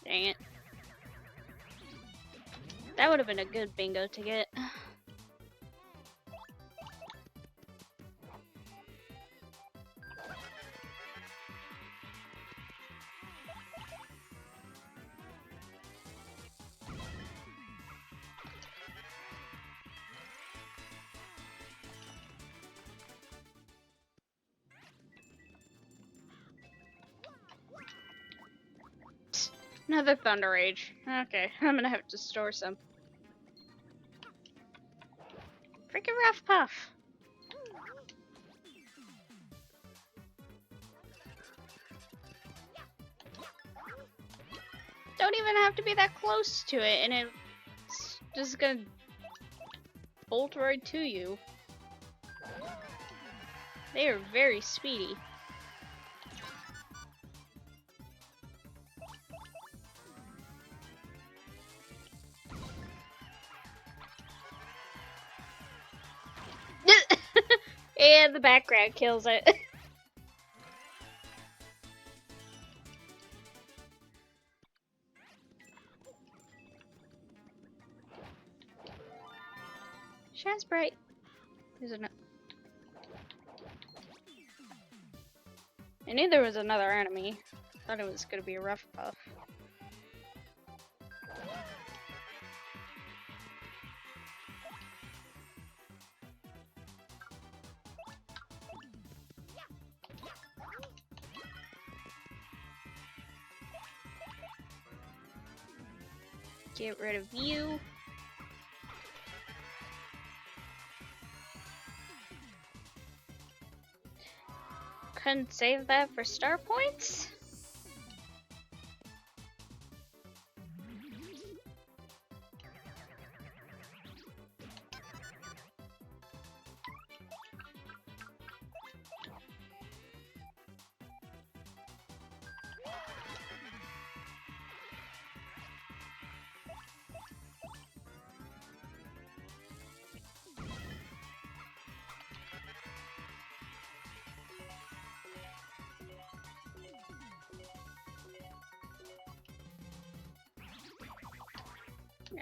Dang it. That would have been a good bingo ticket. Another Thunder Rage. Okay, I'm gonna have to store some. Freaking Rough Puff. Don't even have to be that close to it, and it's just gonna bolt right to you. They are very speedy. And the background kills it. Shines bright. There's an. I knew there was another enemy. Thought it was gonna be a rough puff. Get rid of you. Couldn't save that for star points?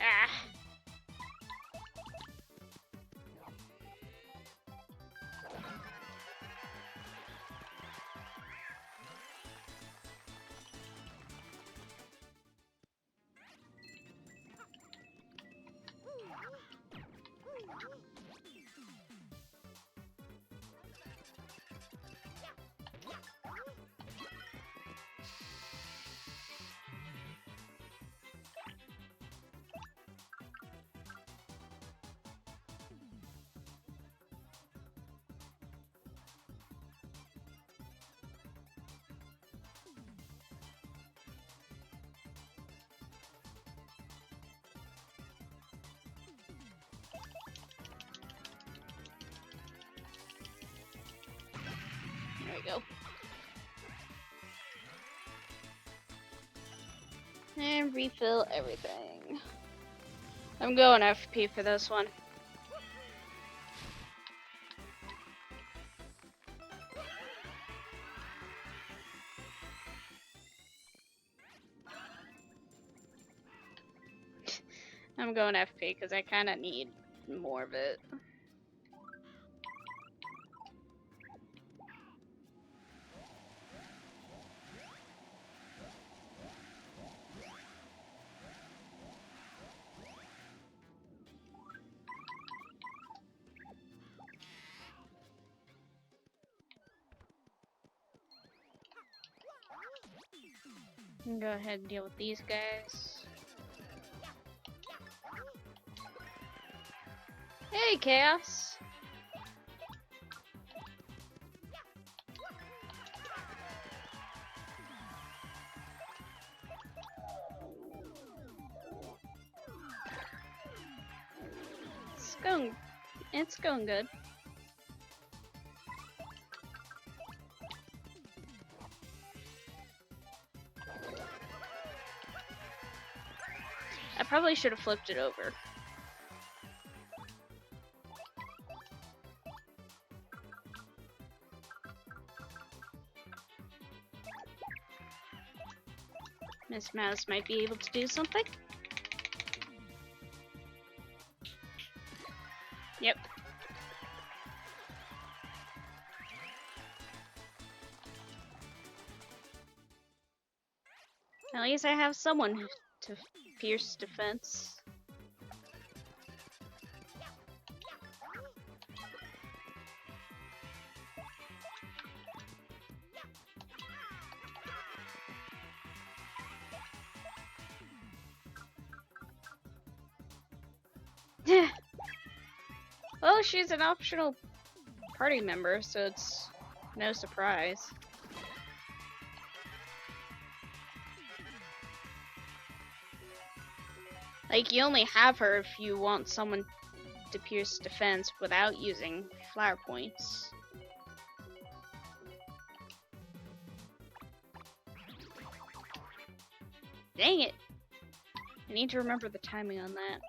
Ah. There we go. And refill everything. I'm going FP for this one. I'm going FP because I kind of need more of it. Go ahead and deal with these guys. Hey, Chaos! It's going good. I probably should have flipped it over. Miss Mouse might be able to do something. Yep. At least I have someone to pierce defense. Well, she's an optional party member, so it's no surprise. Like, you only have her if you want someone to pierce defense without using flower points. Dang it! I need to remember the timing on that.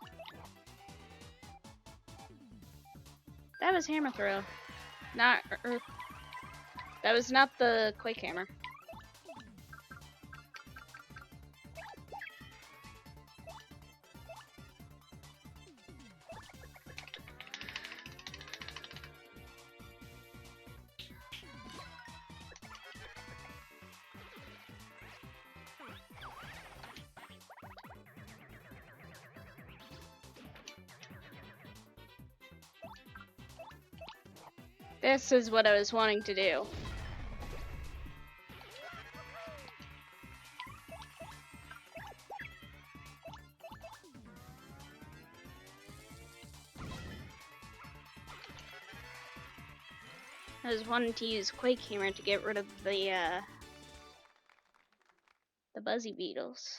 That was hammer throw. Not Earth. That was not the Quake Hammer. This is what I was wanting to do. I was wanting to use Quake Hammer to get rid of the Buzzy Beetles.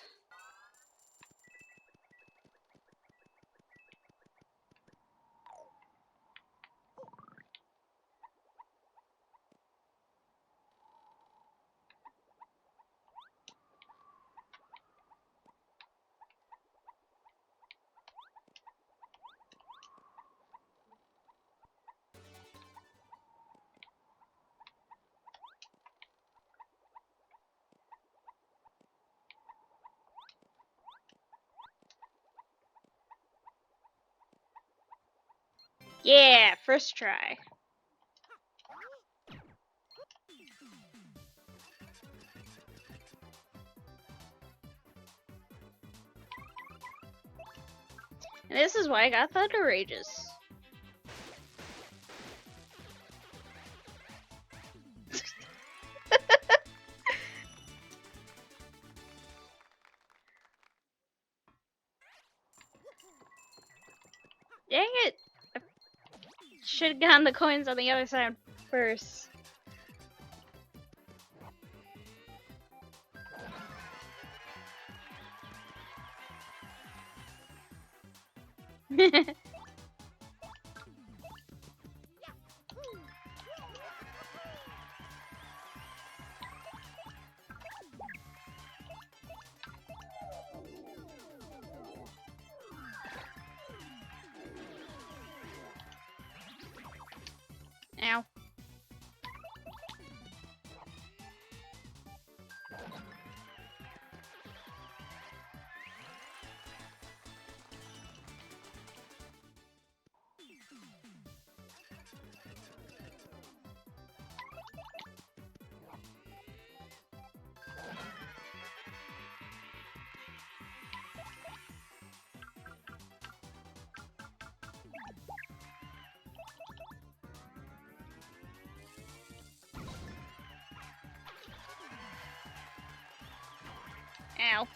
Yeah, first try. And this is why I got Thunder Rages. Dang it! I should have gotten the coins on the other side first. Ow. Ow.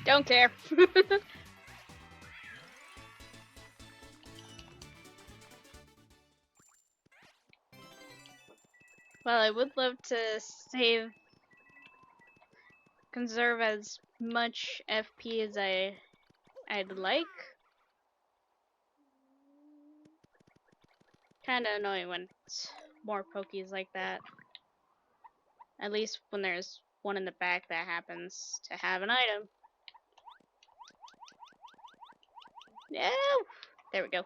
Don't care. Well, I would love to save, conserve as much FP as I'd like. Kinda annoying when it's more pokies like that. At least when there's one in the back that happens to have an item. No! There we go.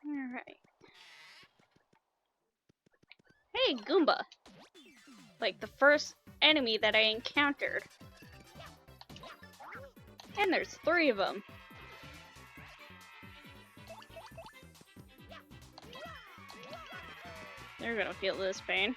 Alright. Hey, Goomba! Like the first enemy that I encountered. And there's 3 of them. They're gonna feel this pain.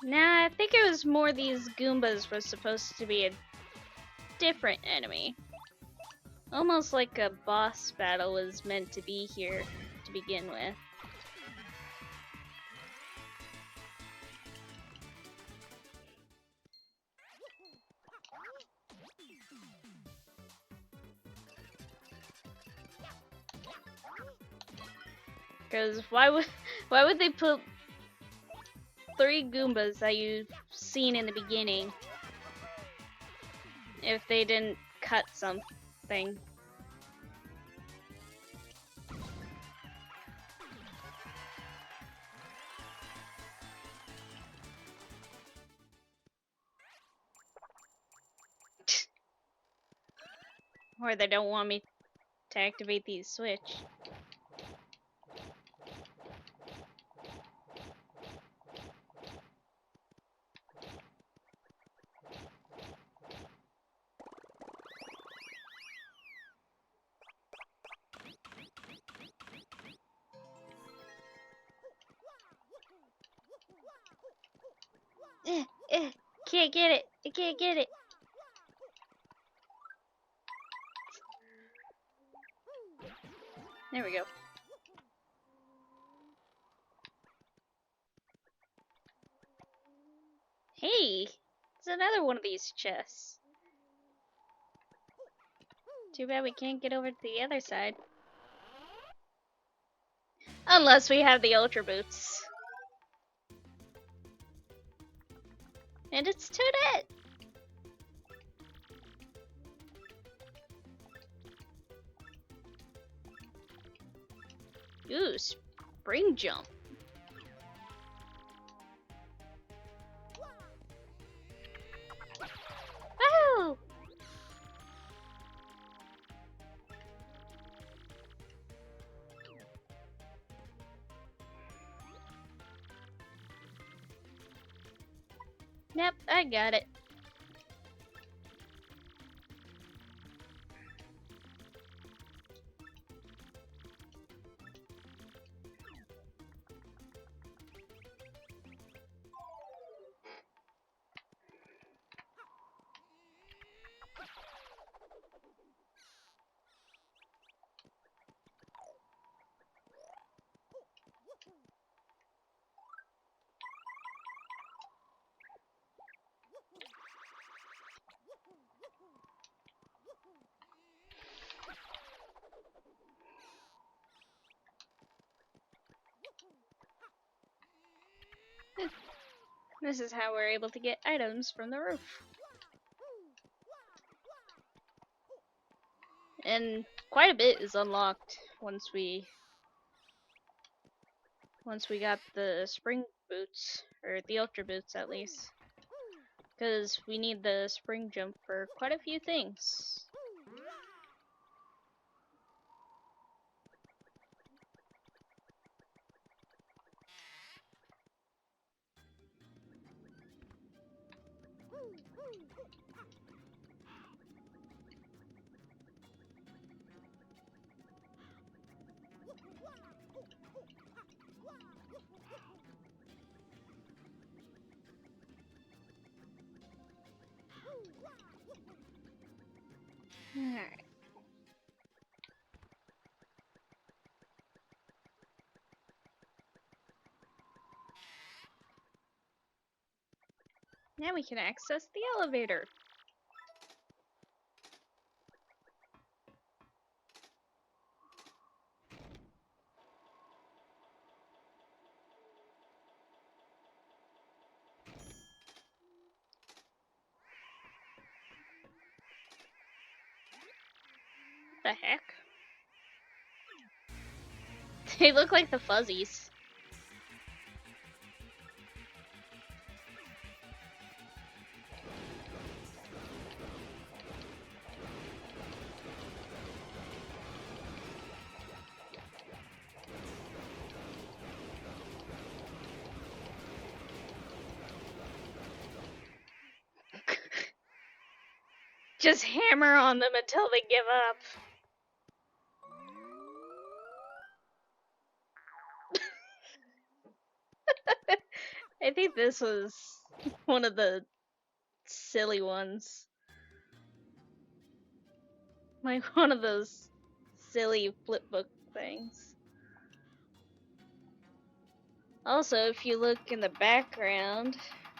Nah, I think it was more these Goombas were supposed to be a different enemy. Almost like a boss battle was meant to be here to begin with. Because why would they put 3 Goombas that you've seen in the beginning if they didn't cut something? Or they don't want me to activate the switch. Eh, eh, can't get it. I can't get it. There we go. Hey, it's another one of these chests. Too bad we can't get over to the other side. Unless we have the Ultra Boots. And it's Toadette! Ooh, spring jump. Woohoo! Yep, I got it. This is how we're able to get items from the roof. And quite a bit is unlocked once we got the spring boots, or the ultra boots at least. Because we need the spring jump for quite a few things. Alright. Now we can access the elevator. The heck? They look like the fuzzies. Just hammer on them until they give up. I think this was one of the silly ones. Like one of those silly flipbook things. Also, if you look in the background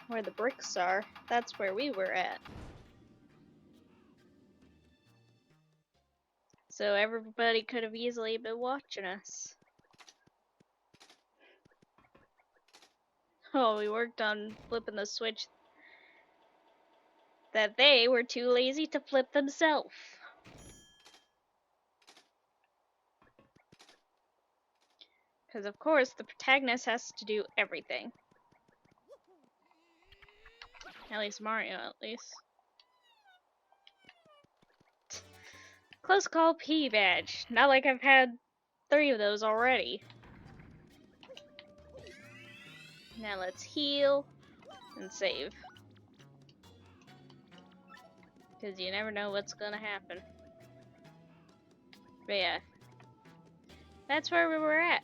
where the bricks are, that's where we were at. So everybody could have easily been watching us. Oh, we worked on flipping the switch that they were too lazy to flip themselves. Because of course the protagonist has to do everything. At least Mario, at least. Close call P badge. Not like I've had 3 of those already. Now let's heal and save. Because you never know what's gonna happen. But yeah. That's where we were at.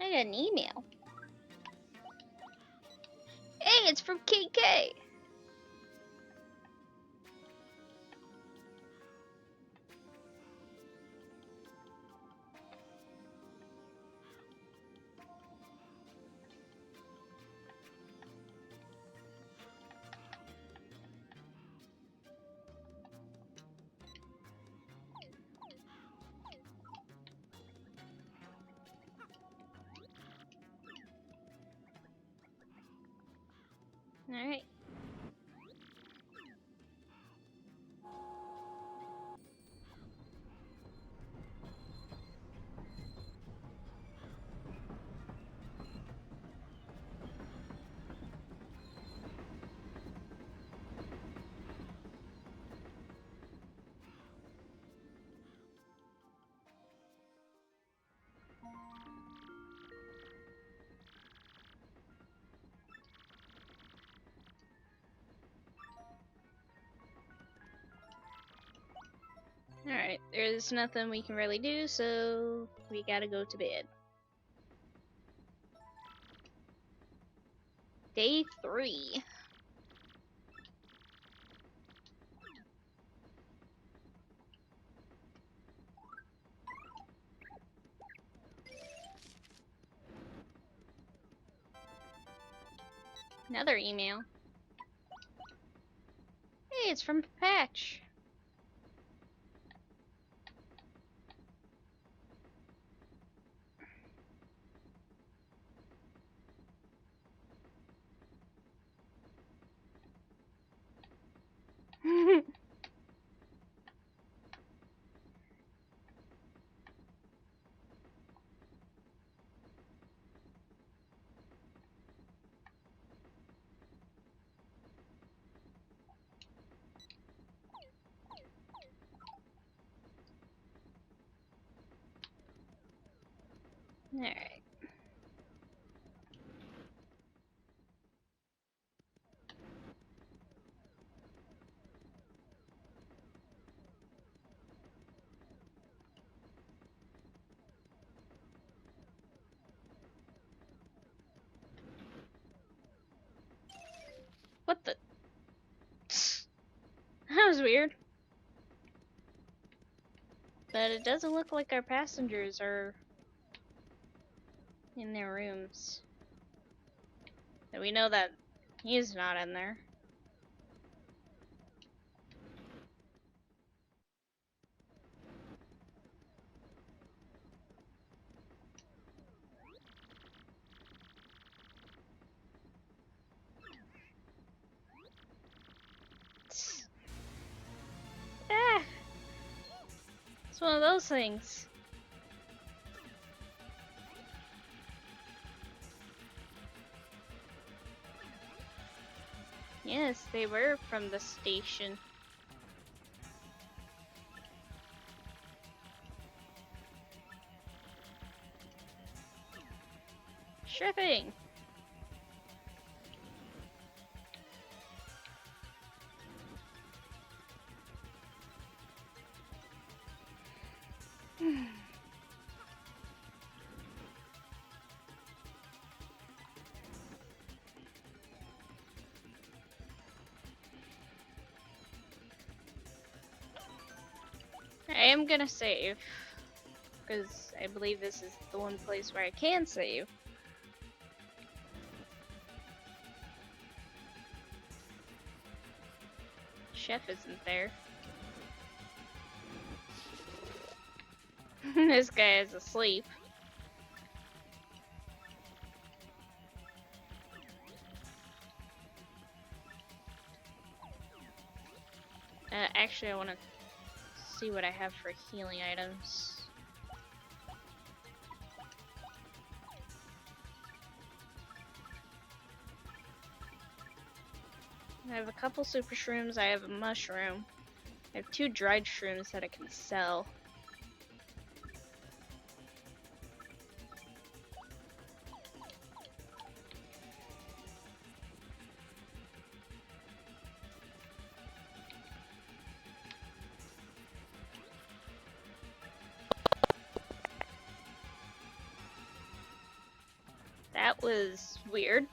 I got an email. Hey, it's from KK! Alright. Alright, there's nothing we can really do, so we gotta go to bed. Day 3. Another email. Hey, it's from Patch. Alright. What the? That was weird. But it doesn't look like our passengers are in their rooms. And we know that he's not in there. Ah! It's one of those things. Yes, they were from the station. Sure thing. I am gonna save, because I believe this is the one place where I can save. Chef isn't there. This guy is asleep. Actually, I want to see what I have for healing items. I have a couple super shrooms, I have a mushroom. I have 2 dried shrooms that I can sell. That was weird.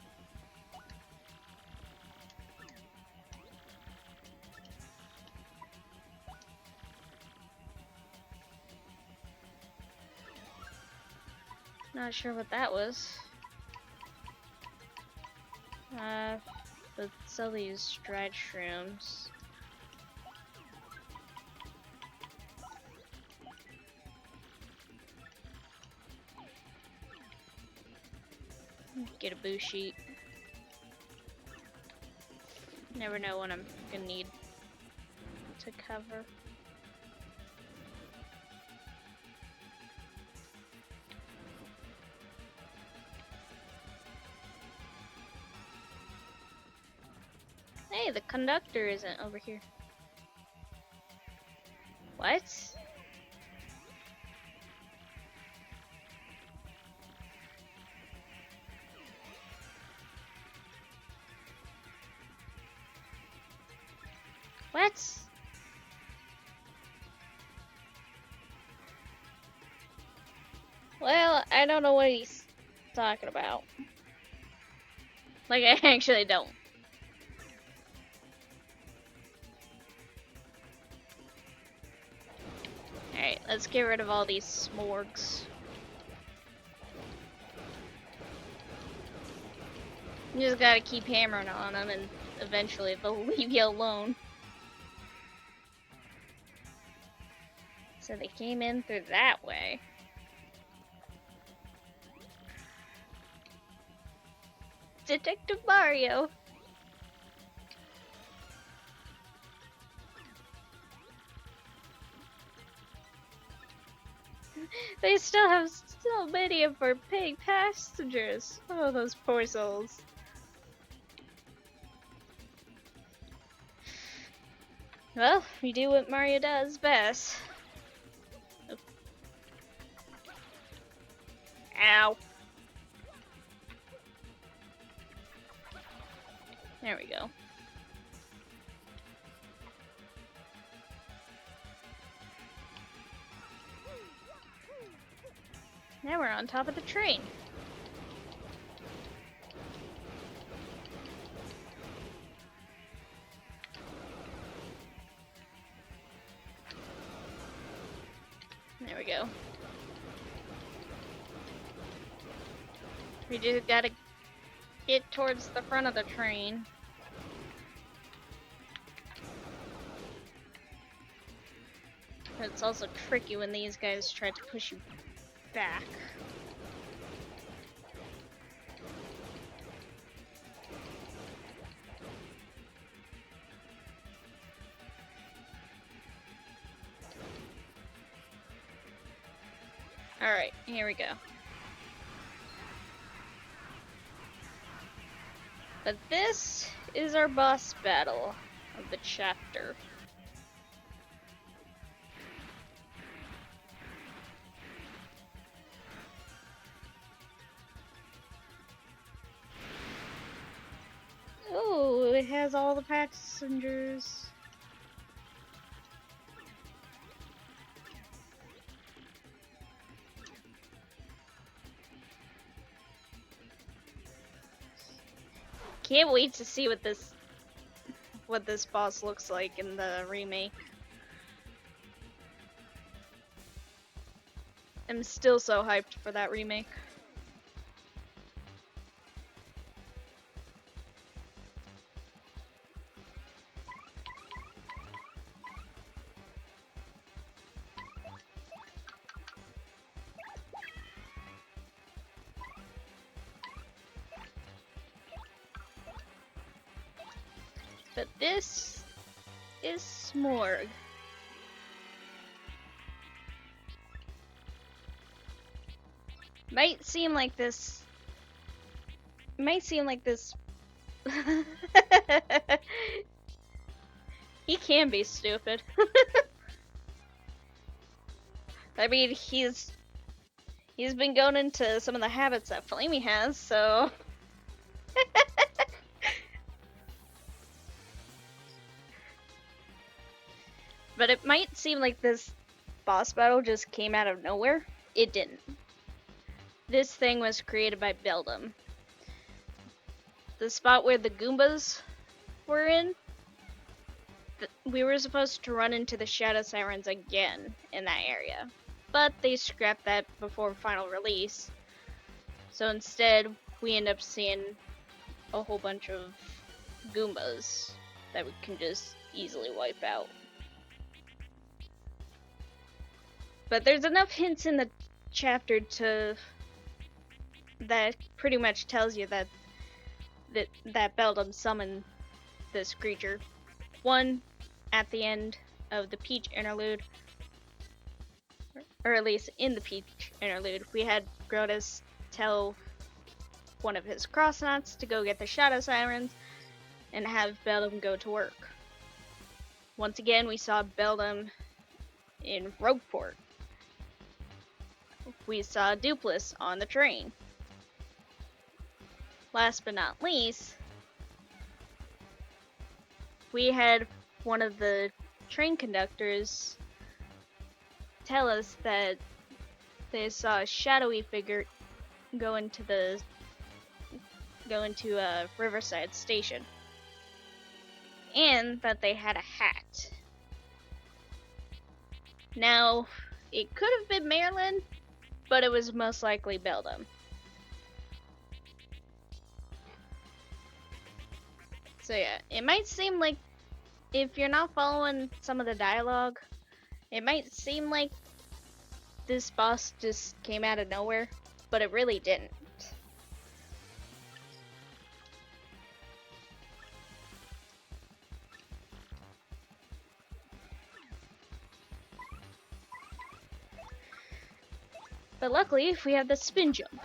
Not sure what that was. But sell these dried shrooms. Get a boo sheet. Never know when I'm gonna need to cover. Hey, the conductor isn't over here. What? What? Well, I don't know what he's talking about. Like, I actually don't. Alright, let's get rid of all these smorgs. You just gotta keep hammering on them and eventually they'll leave you alone. So they came in through that way. Detective Mario! They still have so many of our paying passengers. Oh, those poor souls. Well, we do what Mario does best. Oh. Ow. There we go. Now we're on top of the train. There we go. We just gotta get towards the front of the train. But it's also tricky when these guys try to push you back. Alright, here we go. But this is our boss battle of the chapter. Oh, it has all the passengers. can't wait to see what this boss looks like in the remake. I'm still so hyped for that remake. But this is Smorg. Might seem like this. Might seem like this. He can be stupid. I mean, he's been going into some of the habits that Flamey has, so. But it might seem like this boss battle just came out of nowhere. It didn't. This thing was created by Beldum. The spot where the Goombas were in, we were supposed to run into the Shadow Sirens again in that area. But they scrapped that before final release. So instead, we end up seeing a whole bunch of Goombas that we can just easily wipe out. But there's enough hints in the chapter that pretty much tells you that Beldum summoned this creature. One, at the end of the Peach interlude, or at least in the Peach interlude, we had Grotus tell one of his Crossnots to go get the Shadow Sirens and have Beldum go to work. Once again, we saw Beldum in Rogueport. We saw Dupless on the train. Last but not least, we had one of the train conductors tell us that they saw a shadowy figure go into Riverside Station, and that they had a hat. Now, it could have been Marilyn, but it was most likely Beldum. So yeah, it might seem like, if you're not following some of the dialogue, it might seem like this boss just came out of nowhere, but it really didn't. But luckily, we have the spin jump.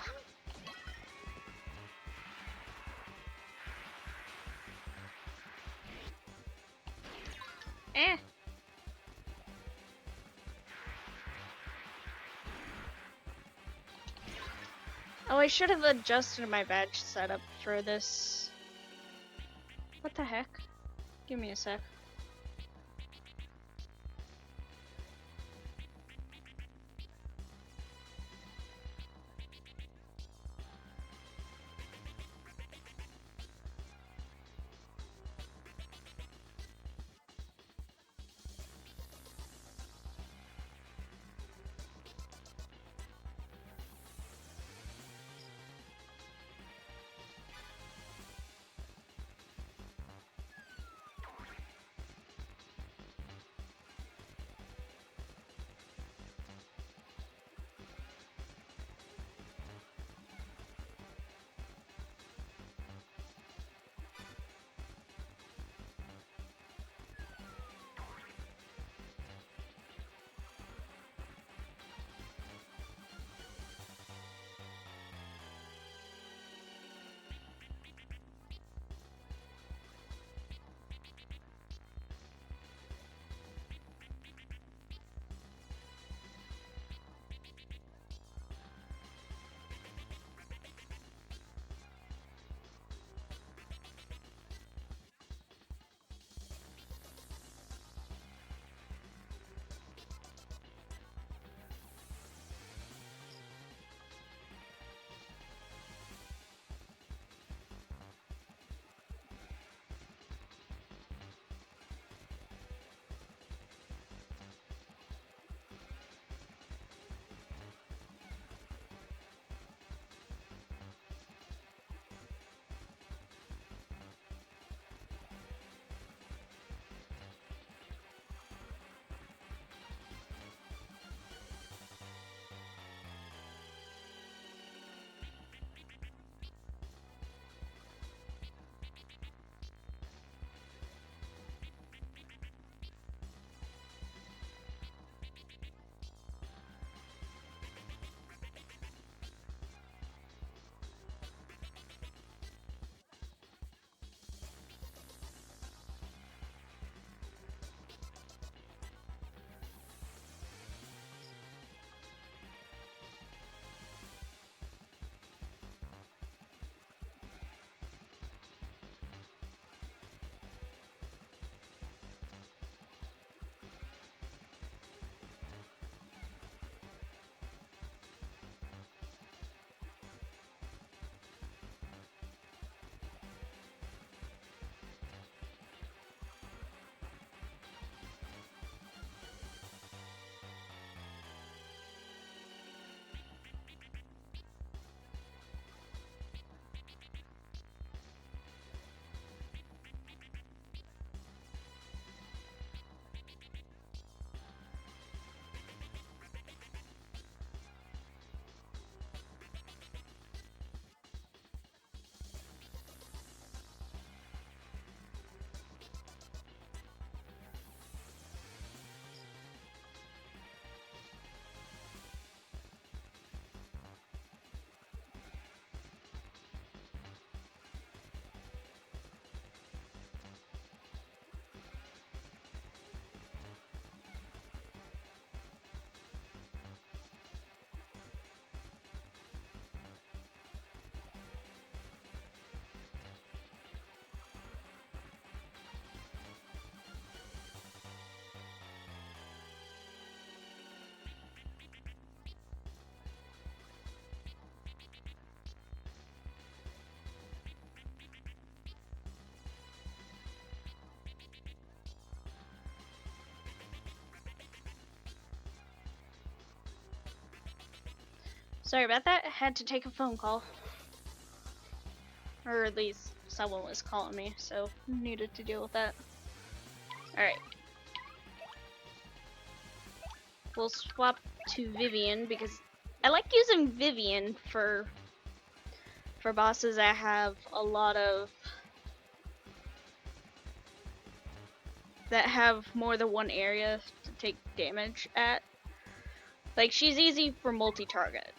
Eh. Oh, I should have adjusted my badge setup for this. What the heck? Give me a sec. Sorry about that. I had to take a phone call. Or at least someone was calling me, so needed to deal with that. Alright. We'll swap to Vivian because I like using Vivian for bosses that have a lot of that have more than one area to take damage at. Like, she's easy for multi-target.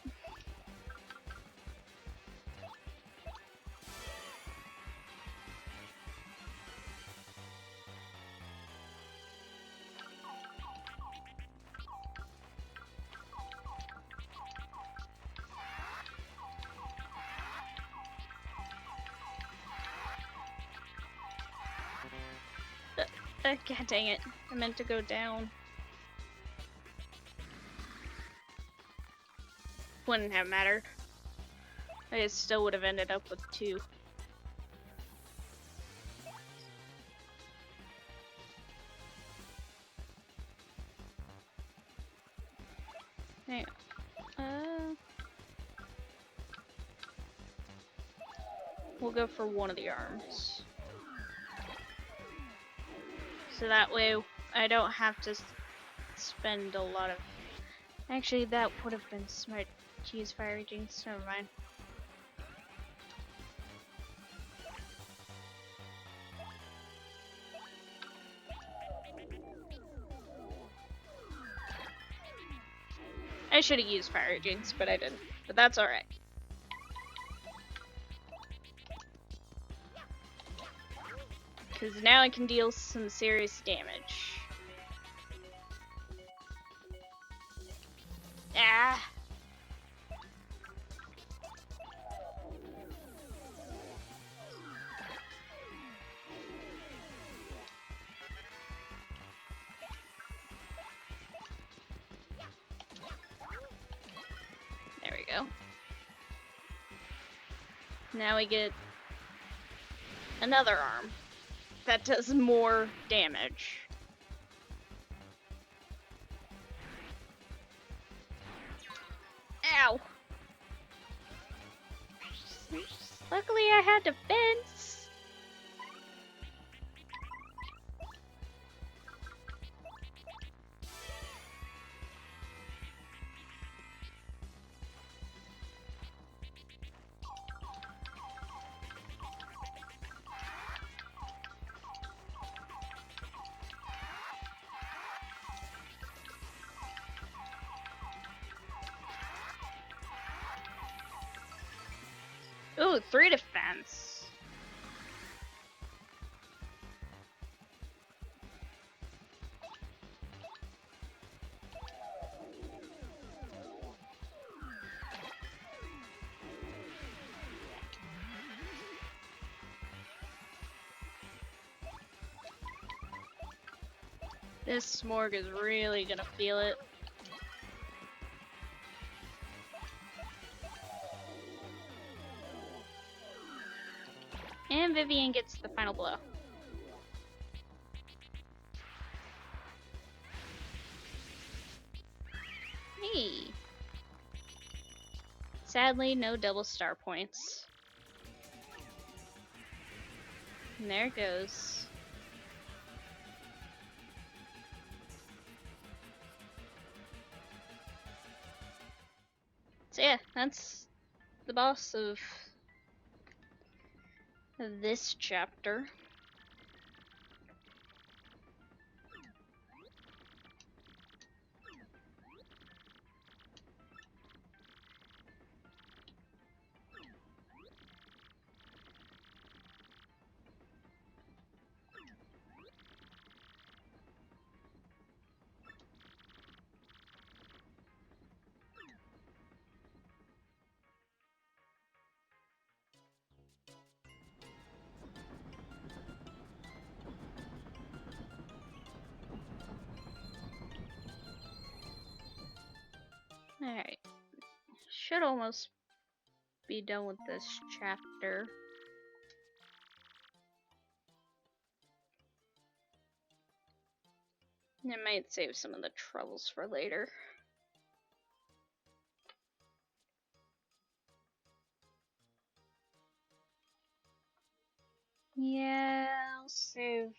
God dang it. I meant to go down. Wouldn't have mattered. I still would have ended up with 2. Hang on. We'll go for one of the arms. So that way I don't have to spend a lot of... Actually, that would have been smart to use Fire Jinx. Never mind. I should have used Fire Jinx, but I didn't. But that's alright. Because now I can deal some serious damage. Ah! There we go. Now we get another arm that does more damage. Ow! Luckily I had defense. Ooh, 3 defense. This Smorg is really gonna feel it. And Vivian gets the final blow. Hey. Sadly, no double star points. And there it goes. So yeah, that's the boss of this chapter. Alright. Should almost be done with this chapter. I might save some of the troubles for later. Yeah, I'll save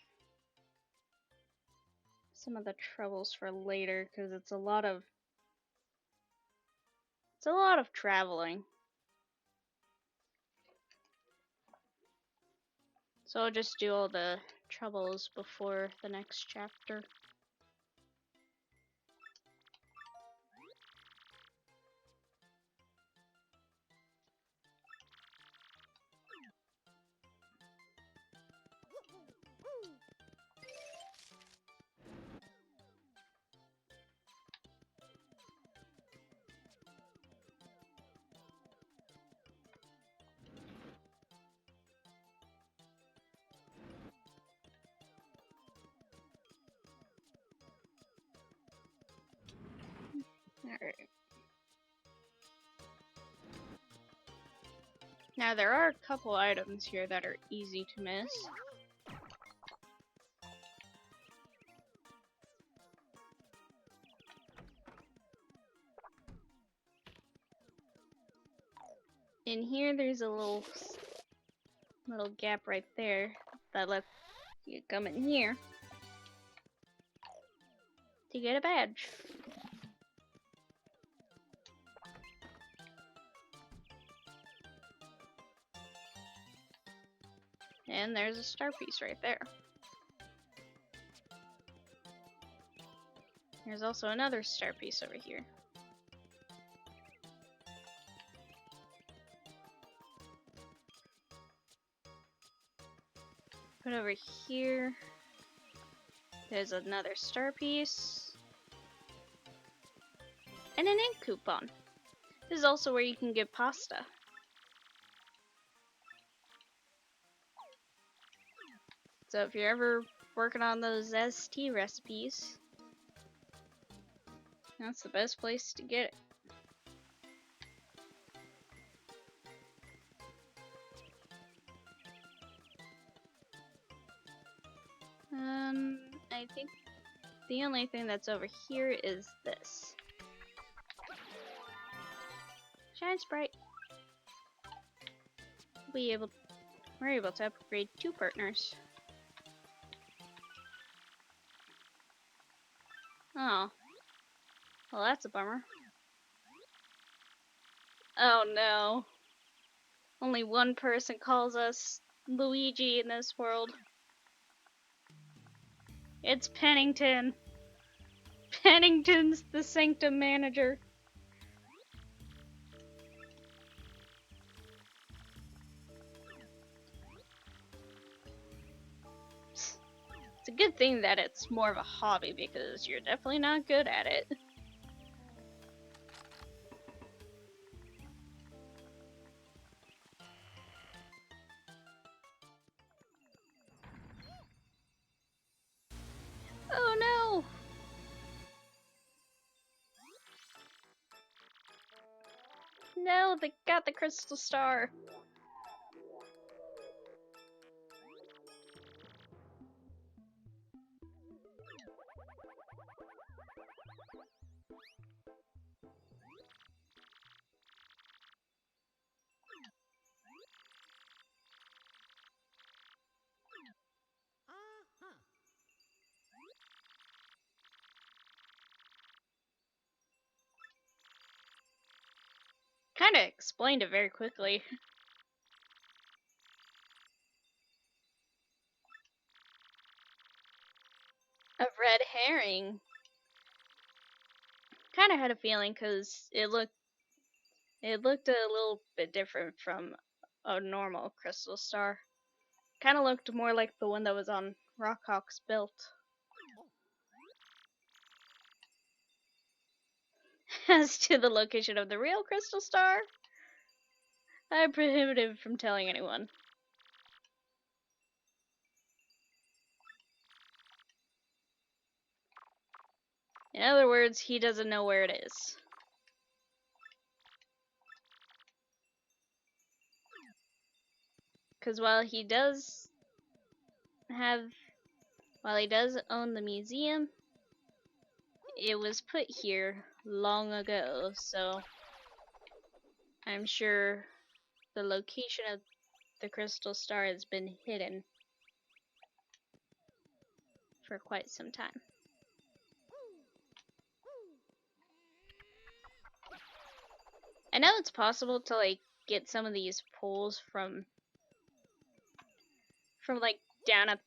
some of the troubles for later because it's a lot of traveling. So I'll just do all the troubles before the next chapter. Alright. Now there are a couple items here that are easy to miss. In here there's a little gap right there that lets you come in here to get a badge. And there's a star piece right there. There's also another star piece over here. But over here, there's another star piece. And an ink coupon. This is also where you can get pasta. So if you're ever working on those ST recipes, that's the best place to get it. I think the only thing that's over here is this. Shine Sprite. We're able to upgrade 2 partners. Oh. Well, that's a bummer. Oh no. Only one person calls us Luigi in this world. It's Pennington. Pennington's the Sanctum Manager. It's a good thing that it's more of a hobby because you're definitely not good at it. Oh no! No, they got the crystal star. Uh-huh. Kinda explained it very quickly. A red herring. Kinda had a feeling because it looked a little bit different from a normal crystal star. Kinda looked more like the one that was on Rockhawk's belt. Oh. As to the location of the real crystal star, I'm prohibited from telling anyone. In other words, he doesn't know where it is. Because while he does own the museum, it was put here long ago, so I'm sure the location of the crystal star has been hidden for quite some time. I know it's possible to like get some of these pulls from like down at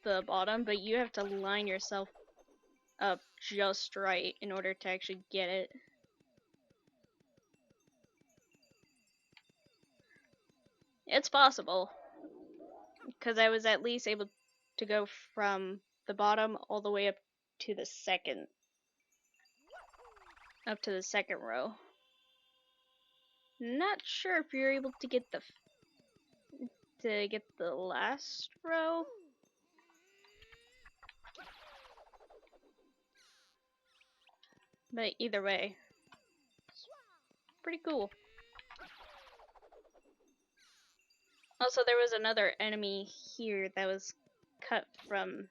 the bottom, but you have to line yourself up just right in order to actually get it. It's possible, because I was at least able to go from the bottom all the way up to the second row. Not sure if you're able to get the last row. But either way, it's pretty cool. Also, there was another enemy here that was cut from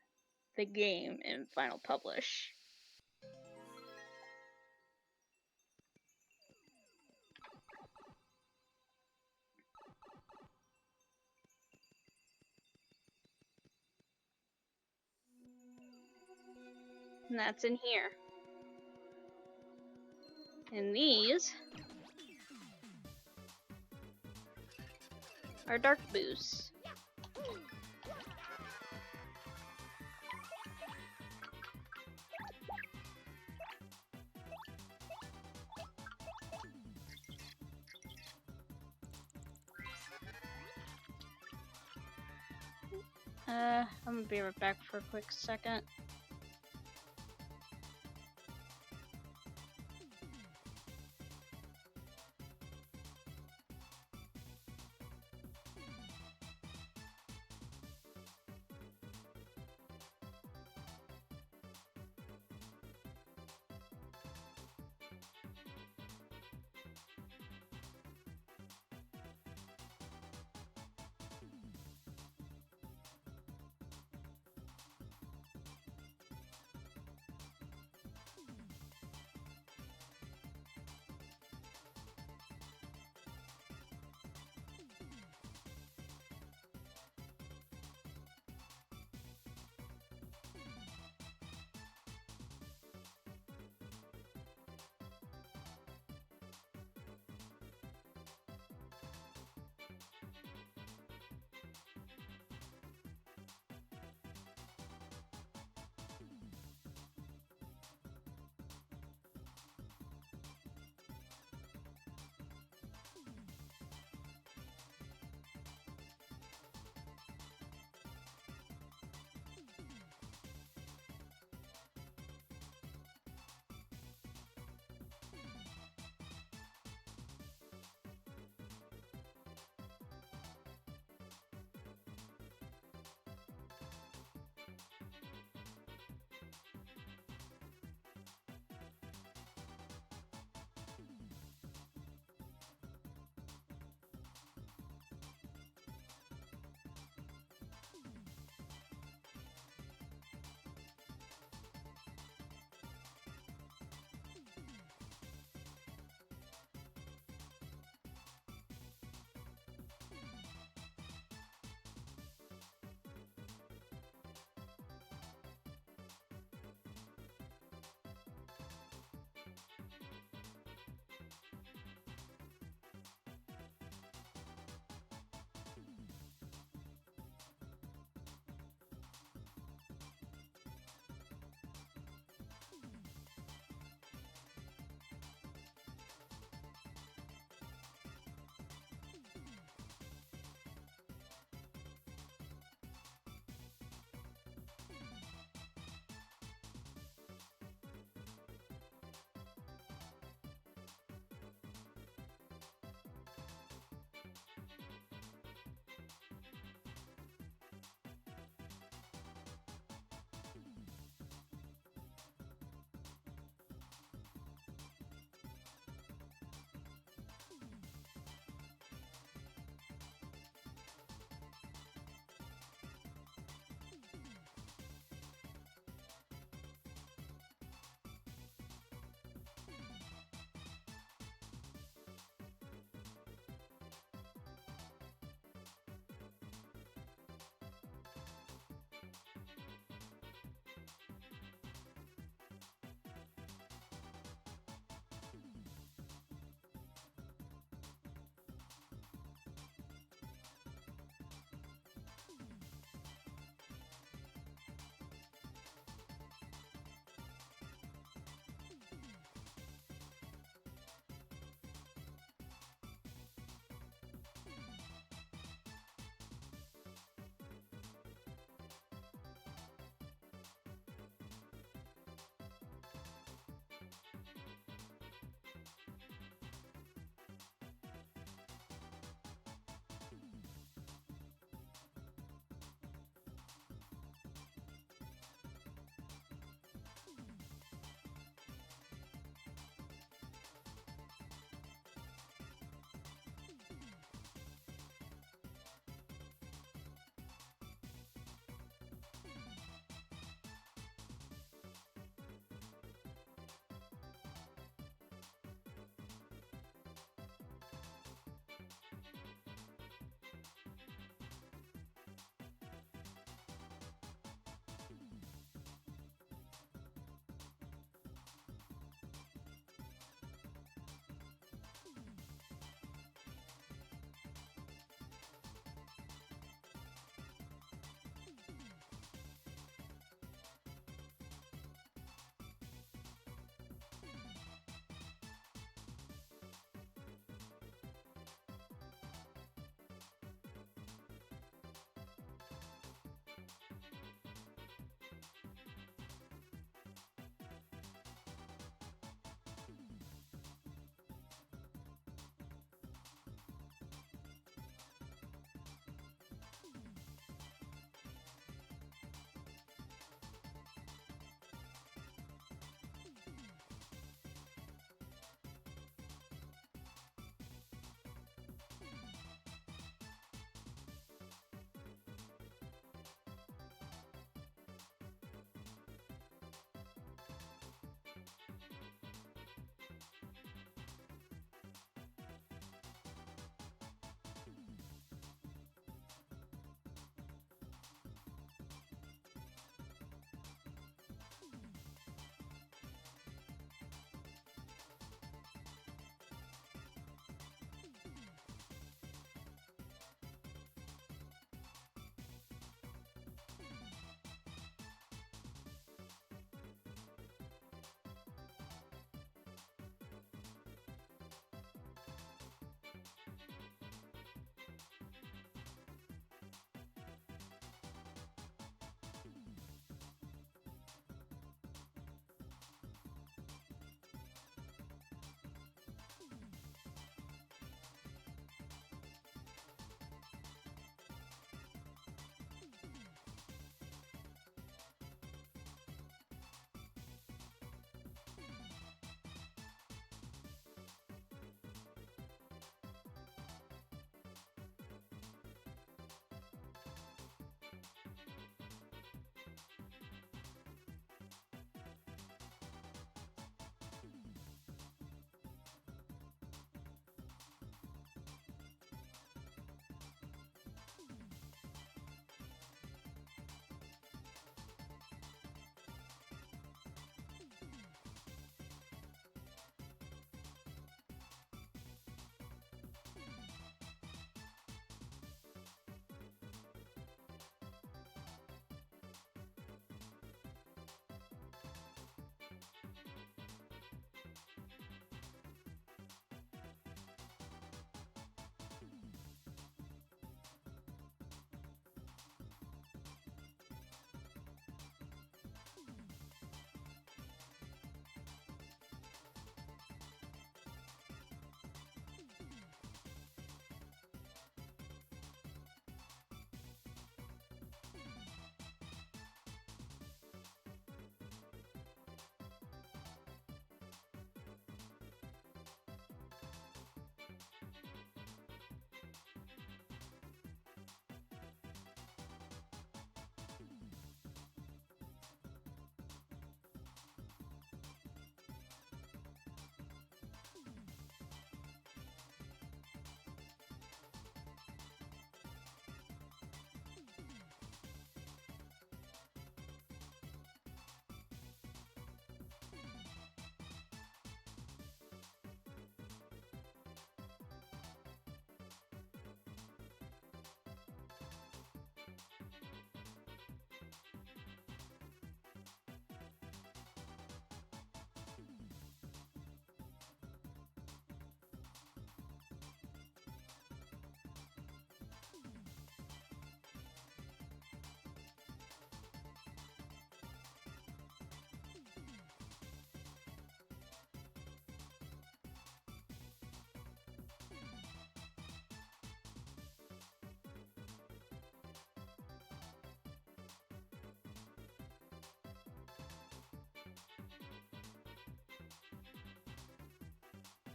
the game in Final Publish. And that's in here. And these are dark boosts. I'm gonna be right back for a quick second.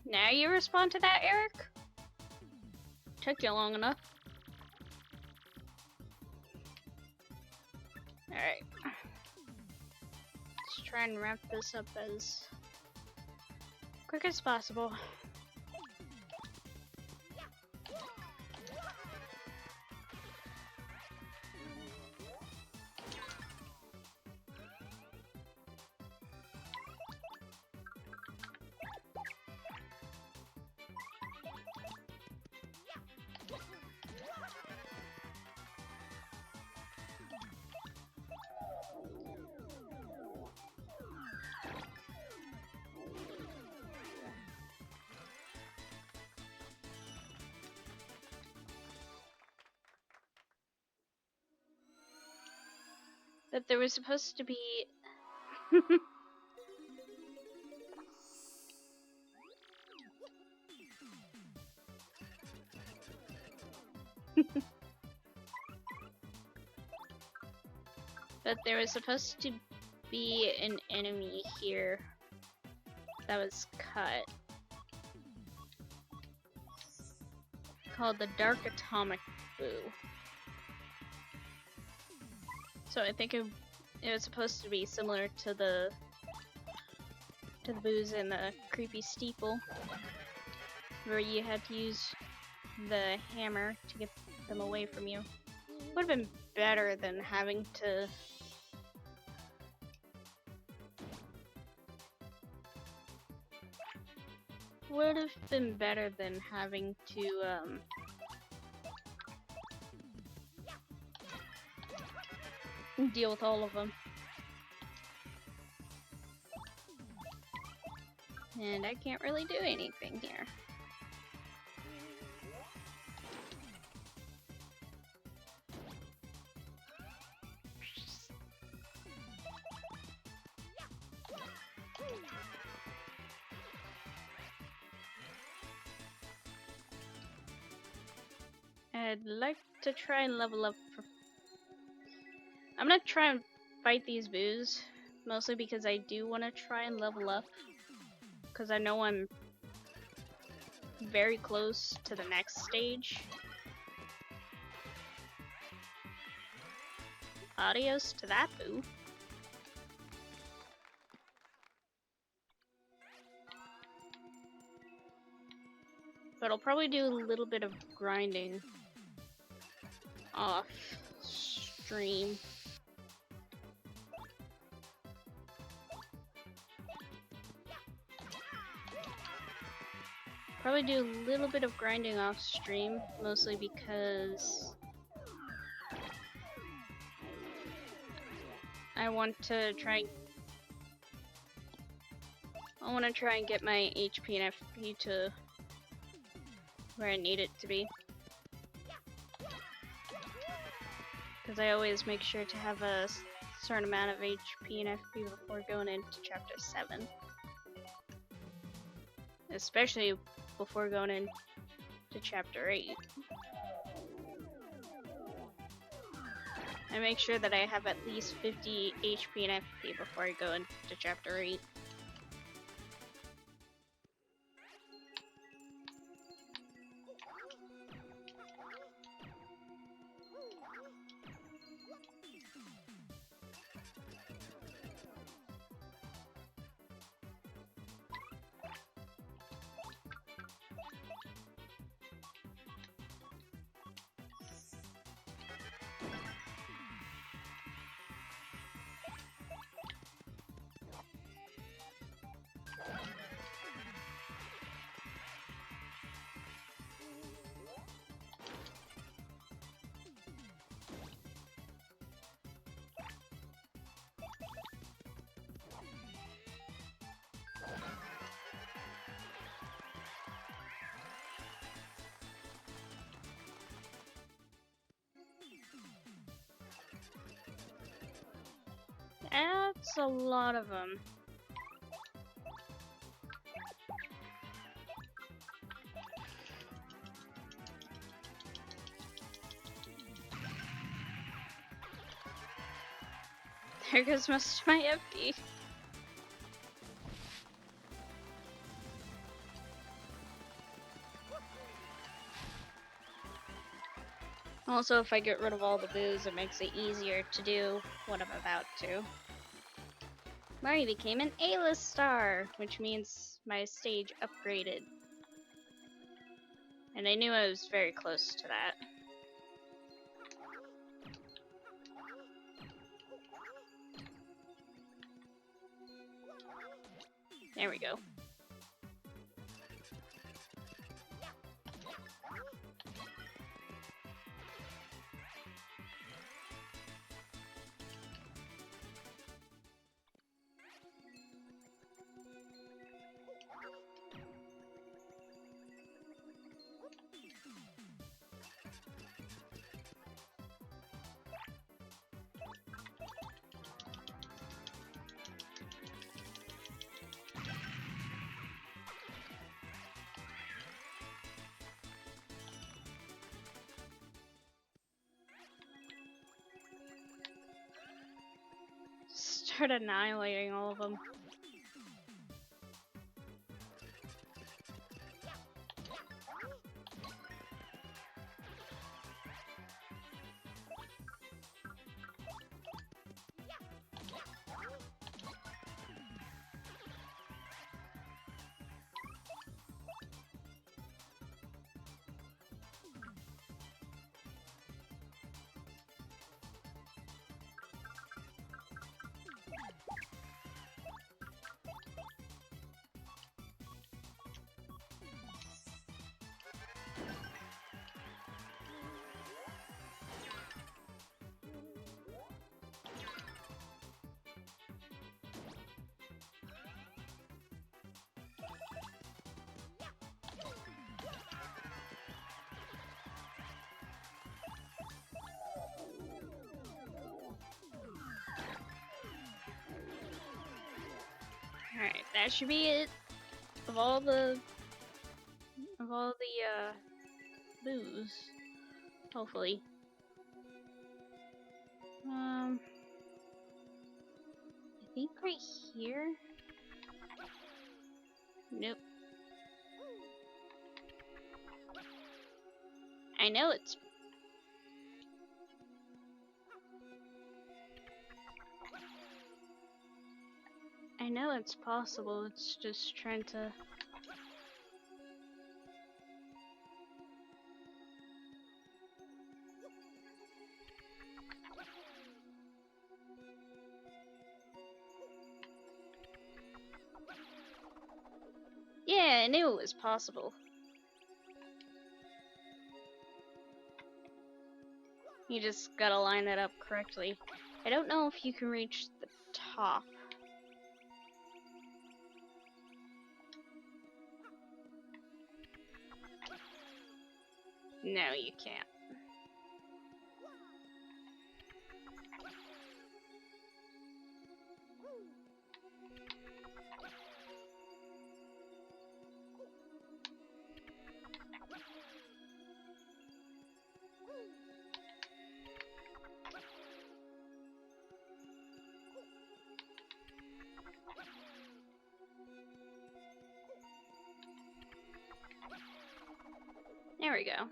Now you respond to that, Eric? Took you long enough. Alright. Let's try and wrap this up as quick as possible. That there was supposed to be that there was supposed to be an enemy here that was cut called the Dark Atomic Boo. So I think it was supposed to be similar to the boos in the creepy steeple, where you had to use the hammer to get them away from you. Would have been better than having to deal with all of them. And I can't really do anything here. I'd like to try and level up. I'm gonna try and fight these boos, mostly because I do want to try and level up, because I know I'm very close to the next stage. Adios to that boo. But I'll probably do a little bit of grinding off stream. Probably do a little bit of grinding off stream, mostly because I want to try and get my HP and FP to where I need it to be. Because I always make sure to have a certain amount of HP and FP before going into chapter 7. Especially before going into chapter 8. I make sure that I have at least 50 HP and FP before I go into chapter 8. That's a lot of them. There goes most of my FP. Also, if I get rid of all the booze, it makes it easier to do what I'm about to. Mario became an A-list star, which means my stage upgraded. And I knew I was very close to that. There we go. Start annihilating all of them. Alright, that should be it. Of all the booze. Hopefully. I think right here? Nope. I know it's possible, it's just trying to... Yeah, I knew it was possible. You just gotta line it up correctly. I don't know if you can reach the top. No, you can't. There we go.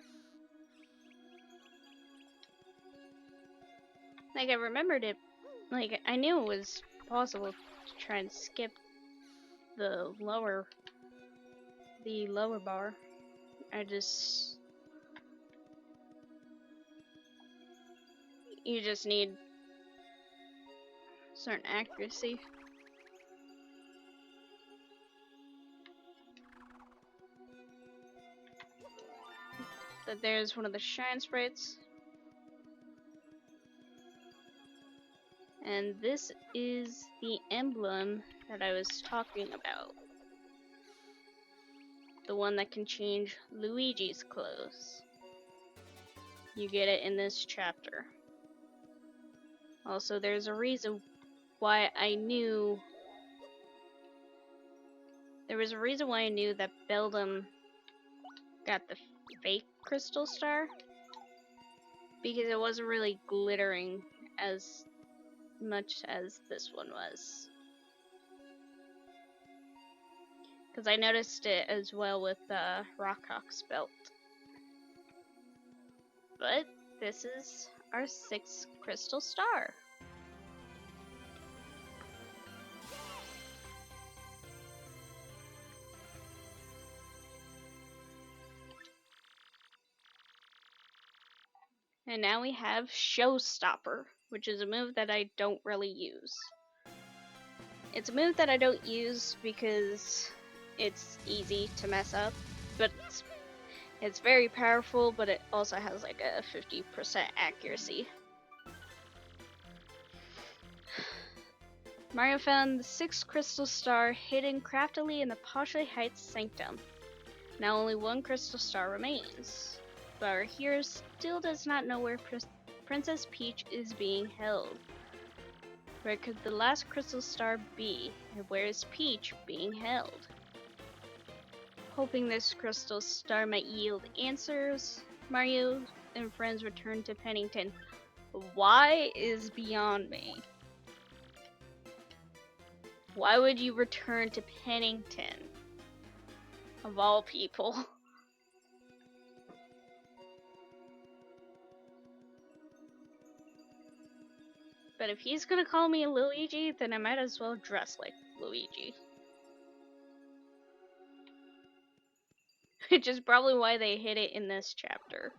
Like, I remembered it. Like, I knew it was possible to try and skip the lower bar. You just need certain accuracy. But there's one of the shine sprites. And this is the emblem that I was talking about. The one that can change Luigi's clothes. You get it in this chapter. Also, there's a reason why I knew... There was a reason why I knew that Beldum got the fake crystal star. Because it wasn't really glittering as much as this one was. Because I noticed it as well with Rockhawk's belt. But this is our 6th crystal star. And now we have Showstopper, which is a move that I don't really use. It's a move that I don't use because it's easy to mess up, but it's very powerful, but it also has like a 50% accuracy. Mario found the 6th crystal star hidden craftily in the Poshley Heights Sanctum. Now only 1 crystal star remains, but our hero still does not know where Princess Peach is being held. Where could the last crystal star be, and where is Peach being held? Hoping this crystal star might yield answers, Mario and friends return to Pennington. Why is beyond me? Why would you return to Pennington? Of all people. But if he's gonna call me Luigi, then I might as well dress like Luigi. Which is probably why they hid it in this chapter.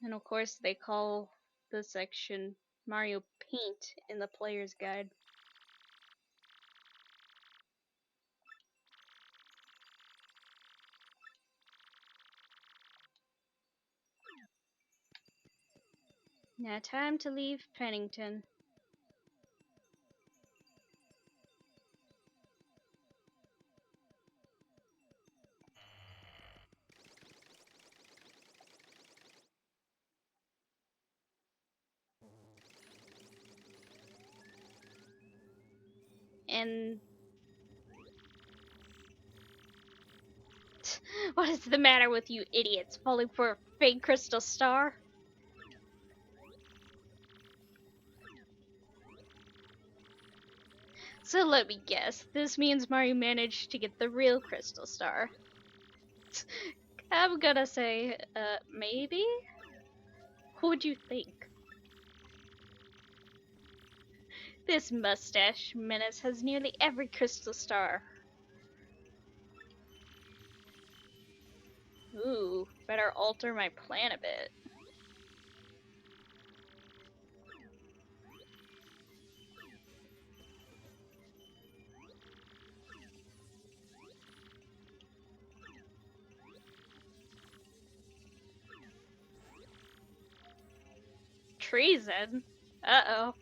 And of course they call this section Mario Paint in the player's guide. Now time to leave Pennington. And what is the matter with you idiots falling for a fake crystal star? So let me guess, this means Mario managed to get the real crystal star. I'm gonna say, maybe? Who would you think? This mustache menace has nearly every crystal star. Ooh, better alter my plan a bit. Treason? Uh-oh.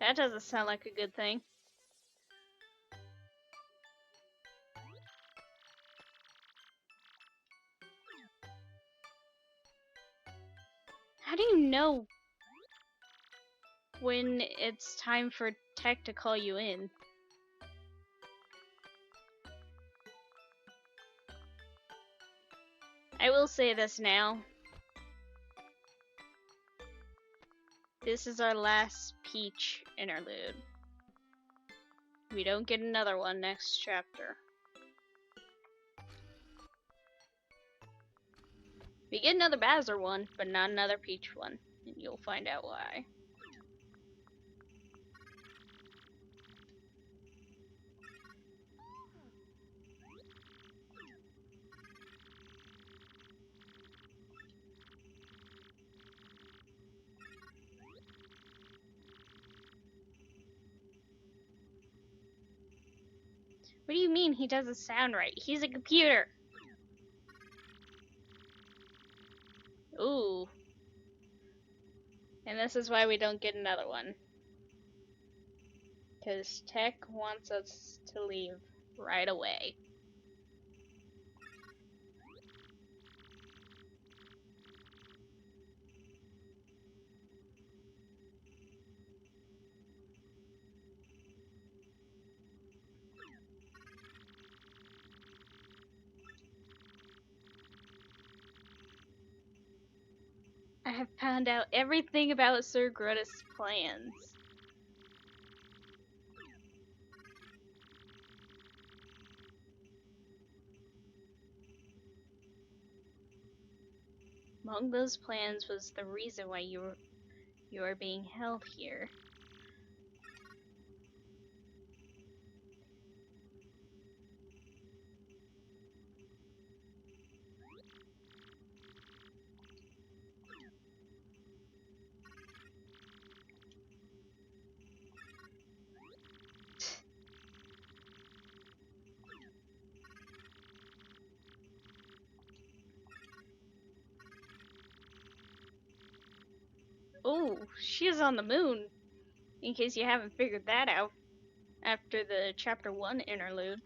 That doesn't sound like a good thing. How do you know when it's time for Tech to call you in? I will say this now. This is our last Peach interlude. We don't get another one next chapter. We get another Bowser one, but not another Peach one. And you'll find out why. What do you mean he doesn't sound right? He's a computer! Ooh. And this is why we don't get another one. Because Tech wants us to leave right away. I have found out everything about Sir Greta's plans. Among those plans was the reason why you are being held here. Oh, she is on the moon, in case you haven't figured that out after the chapter 1 interlude.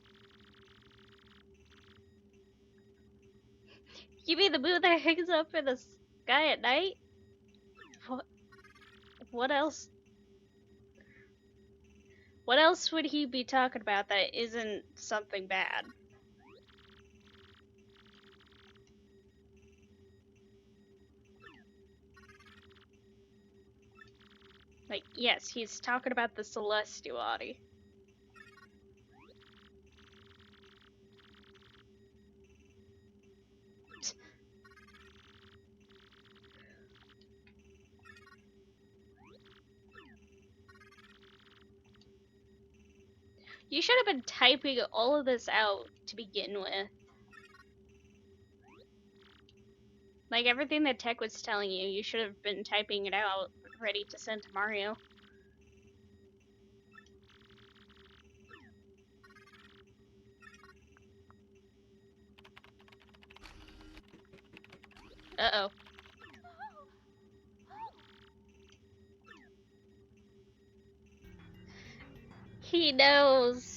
You mean the moon that hangs up in the sky at night? What, what else? What else would he be talking about that isn't something bad? Like, yes, he's talking about the Celestiality. You should have been typing all of this out to begin with. Like, everything that Tech was telling you, you should have been typing it out, ready to send to Mario. Uh-oh. He knows.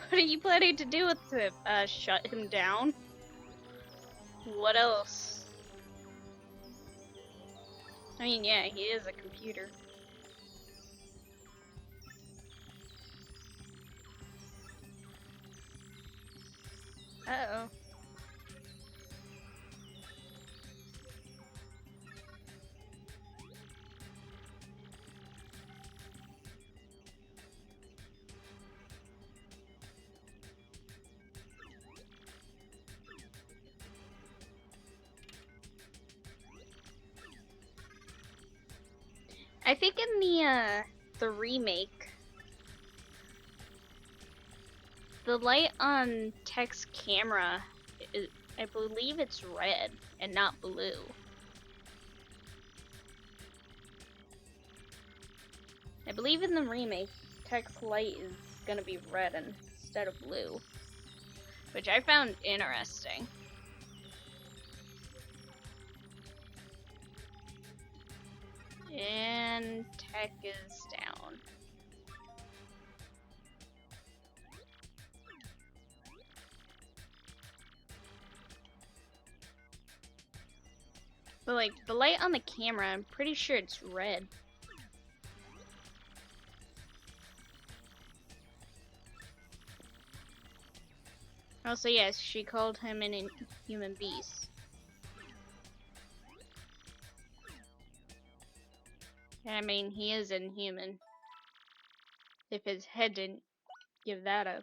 What are you planning to do with him? Shut him down? What else? I mean, yeah, he is a computer. Uh-oh. I think in the remake, the light on Tech's camera, I believe it's red and not blue. I believe in the remake, Tech's light is gonna be red instead of blue, which I found interesting. And Tech is down. But like, the light on the camera, I'm pretty sure it's red. Also, yes, she called him an inhuman beast. I mean, he is inhuman. If his head didn't give that up.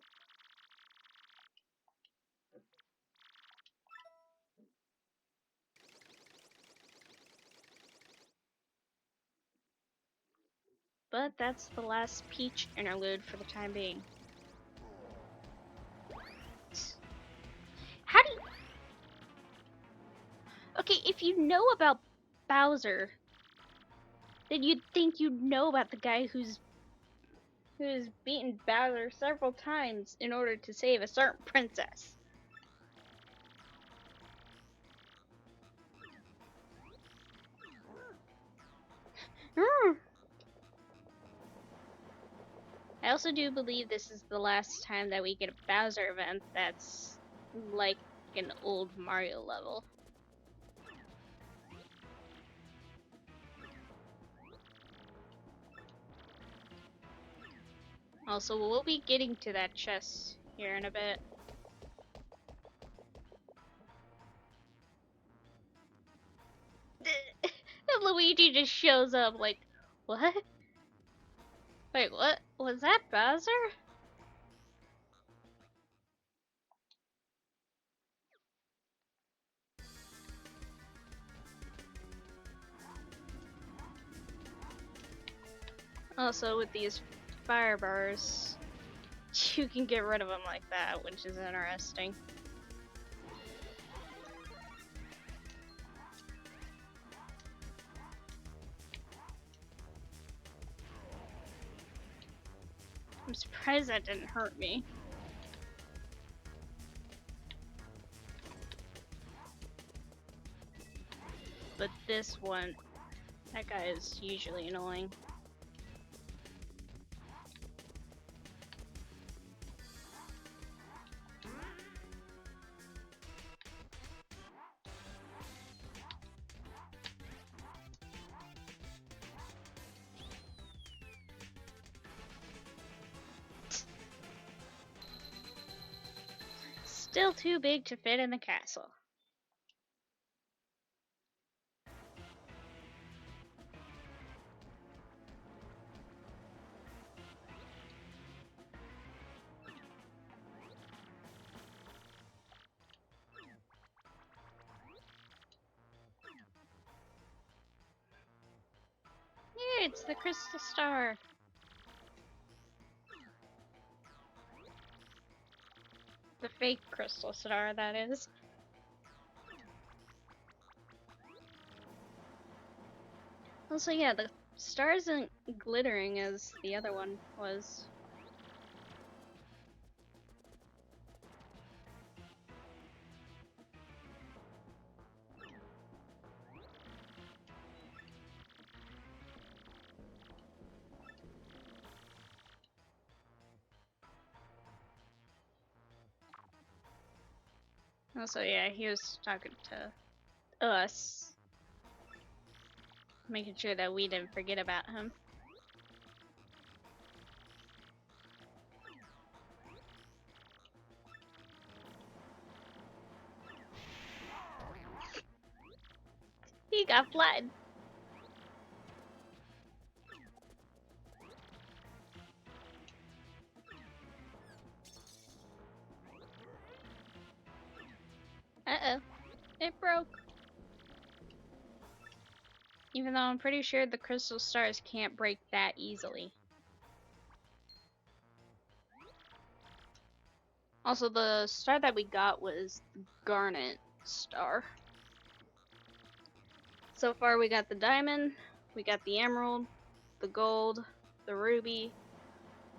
But that's the last Peach interlude for the time being. How do you... Okay, if you know about Bowser, then you'd think you'd know about the guy who's beaten Bowser several times in order to save a certain princess. I also do believe this is the last time that we get a Bowser event that's like like an old Mario level. Also, we'll be getting to that chest here in a bit. And Luigi just shows up like, what? Wait, what? Was that Bowser? Also, with these fire bars, you can get rid of them like that, which is interesting. I'm surprised that didn't hurt me. But this one, that guy is usually annoying. Still too big to fit in the castle. Yeah, it's the crystal star. The fake crystal star, that is. Also, yeah, the star isn't glittering as the other one was. Also, yeah, he was talking to us, making sure that we didn't forget about him. He got flattened. Uh-oh. It broke. Even though I'm pretty sure the crystal stars can't break that easily. Also, the star that we got was the garnet star. So far we got the diamond, we got the emerald, the gold, the ruby,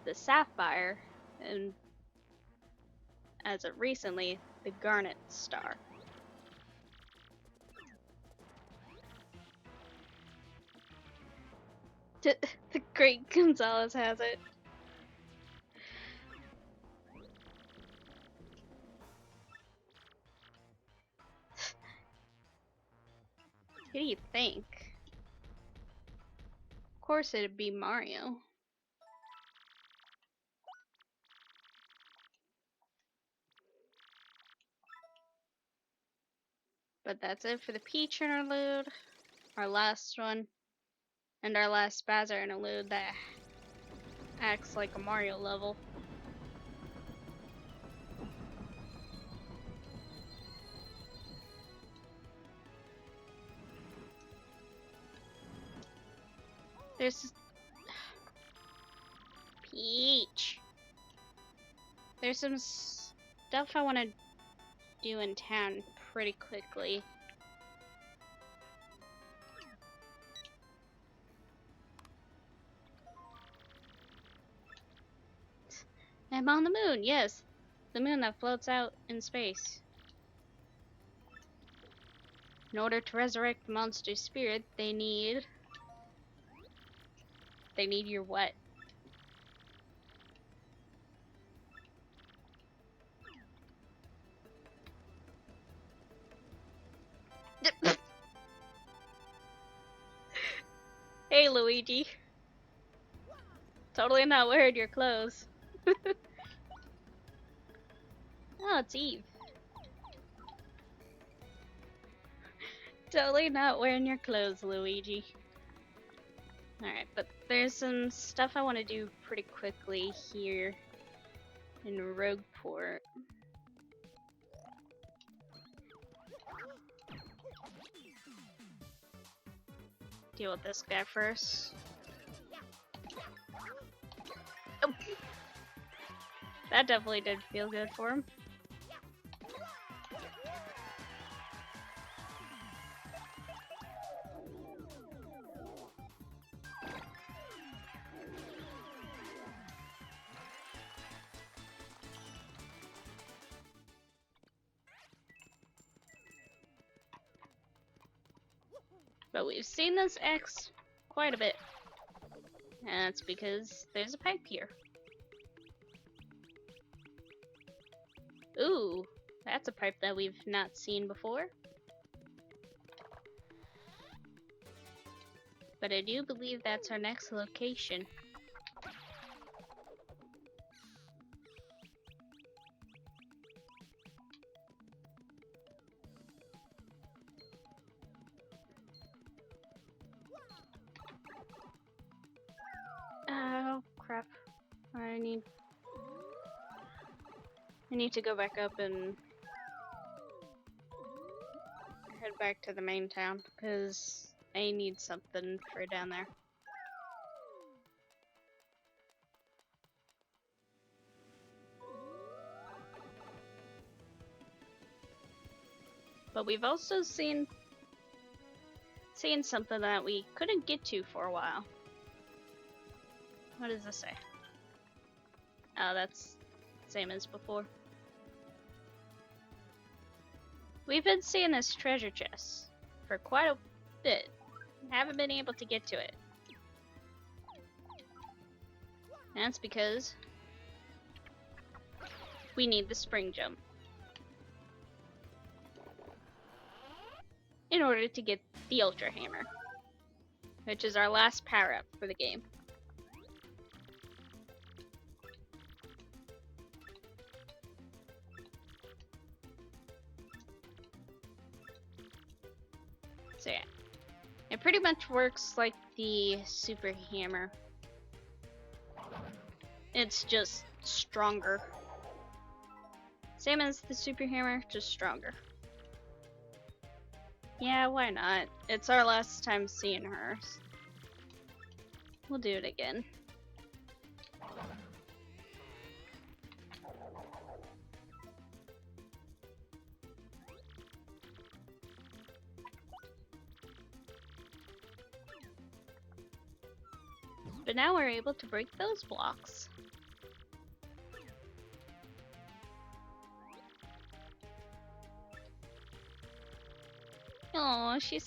the sapphire, and as of recently, the garnet star. The Great Gonzalez has it. Who do you think? Of course it'd be Mario. But that's it for the Peach interlude, our last one, and our last Bowser interlude that acts like a Mario level. There's Peach. There's some stuff I want to do in town pretty quickly. I'm on the moon, yes. The moon that floats out in space. In order to resurrect the monster's spirit, they need your what? Hey, Luigi. Totally not wearing your clothes. Oh, it's Eve. Totally not wearing your clothes, Luigi. Alright, but there's some stuff I want to do pretty quickly here in Rogueport. Deal with this guy first. Oh. That definitely did feel good for him. But we've seen this X quite a bit. And that's because there's a pipe here. Ooh, that's a pipe that we've not seen before. But I do believe that's our next location. Oh, crap. I need to go back up and head back to the main town, because I need something for down there. But we've also seen something that we couldn't get to for a while. What does this say? Oh, that's same as before. We've been seeing this treasure chest for quite a bit. Haven't been able to get to it. And that's because we need the spring jump in order to get the Ultra Hammer, which is our last power up for the game. So yeah, it pretty much works like the Super Hammer. It's just stronger. Same as the Super Hammer, just stronger. Yeah, why not? It's our last time seeing her. We'll do it again. But now we're able to break those blocks. Oh, she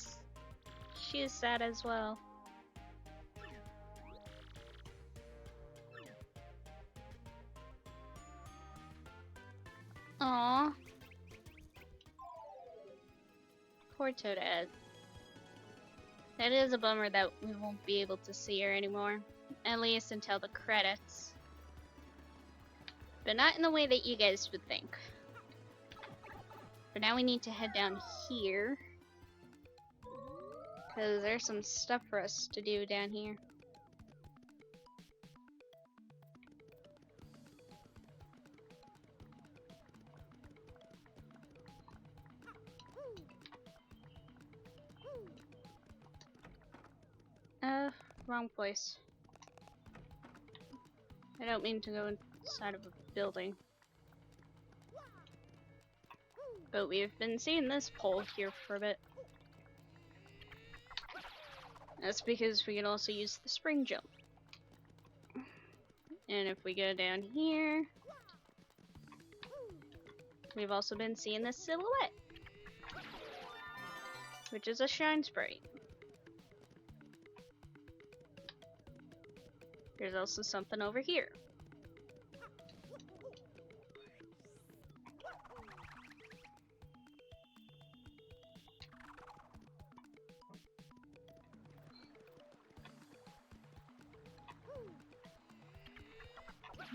is sad as well. Aww. Poor Toadette. That is a bummer that we won't be able to see her anymore. At least until the credits. But not in the way that you guys would think. But now we need to head down here. Because there's some stuff for us to do down here. Wrong place. I don't mean to go inside of a building. But we've been seeing this pole here for a bit. That's because we can also use the spring jump. And if we go down here, we've also been seeing this silhouette, which is a shine sprite. There's also something over here.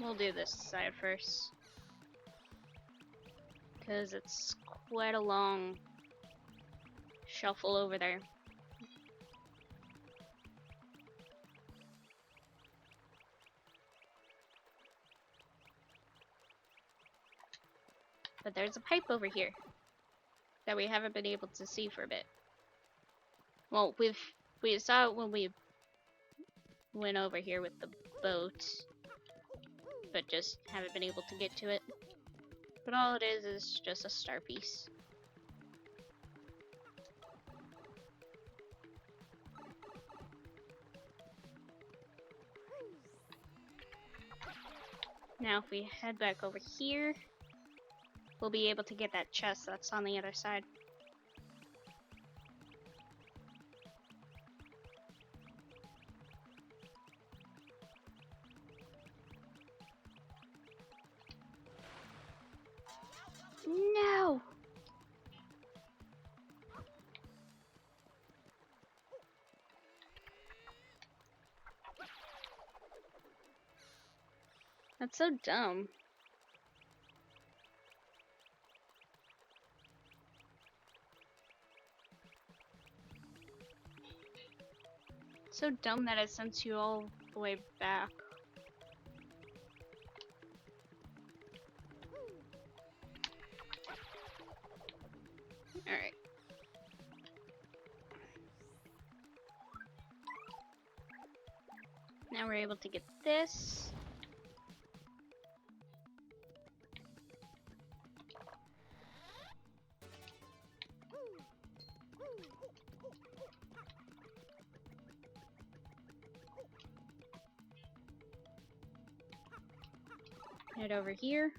we'll do this side first, because it's quite a long shuffle over there. But there's a pipe over here that we haven't been able to see for a bit. Well, we saw it when we went over here with the boat, but just haven't been able to get to it. But all it is just a star piece. Now if we head back over here, we'll be able to get that chest that's on the other side. No! That's so dumb. So dumb that it sends you all the way back. Alright. Now we're able to get this. Head over here.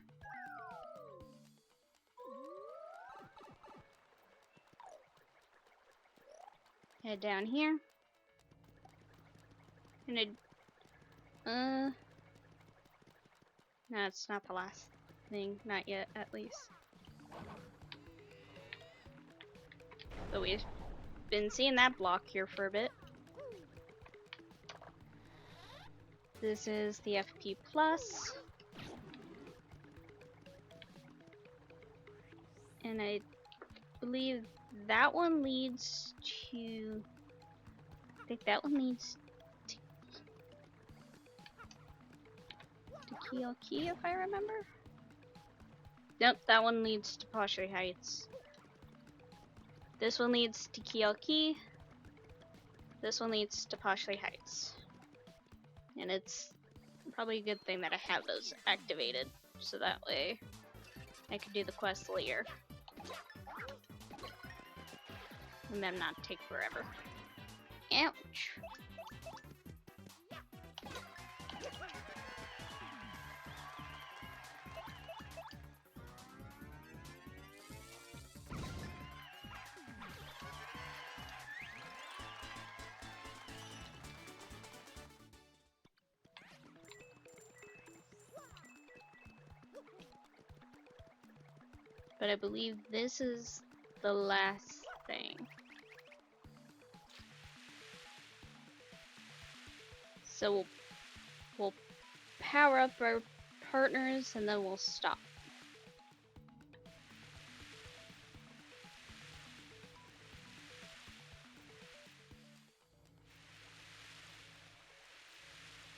Head down here. And it, no, it's not the last thing. Not yet, at least. But we've been seeing that block here for a bit. This is the FP Plus. And I believe that one leads to... I think that one leads to Key, if I remember. Nope, that one leads to Poshley Heights. This one leads to Key. This one leads to Poshley Heights. And it's probably a good thing that I have those activated, so that way I can do the quest later. And them not take forever. Ouch. But I believe this is the last thing. So we'll power up our partners and then we'll stop.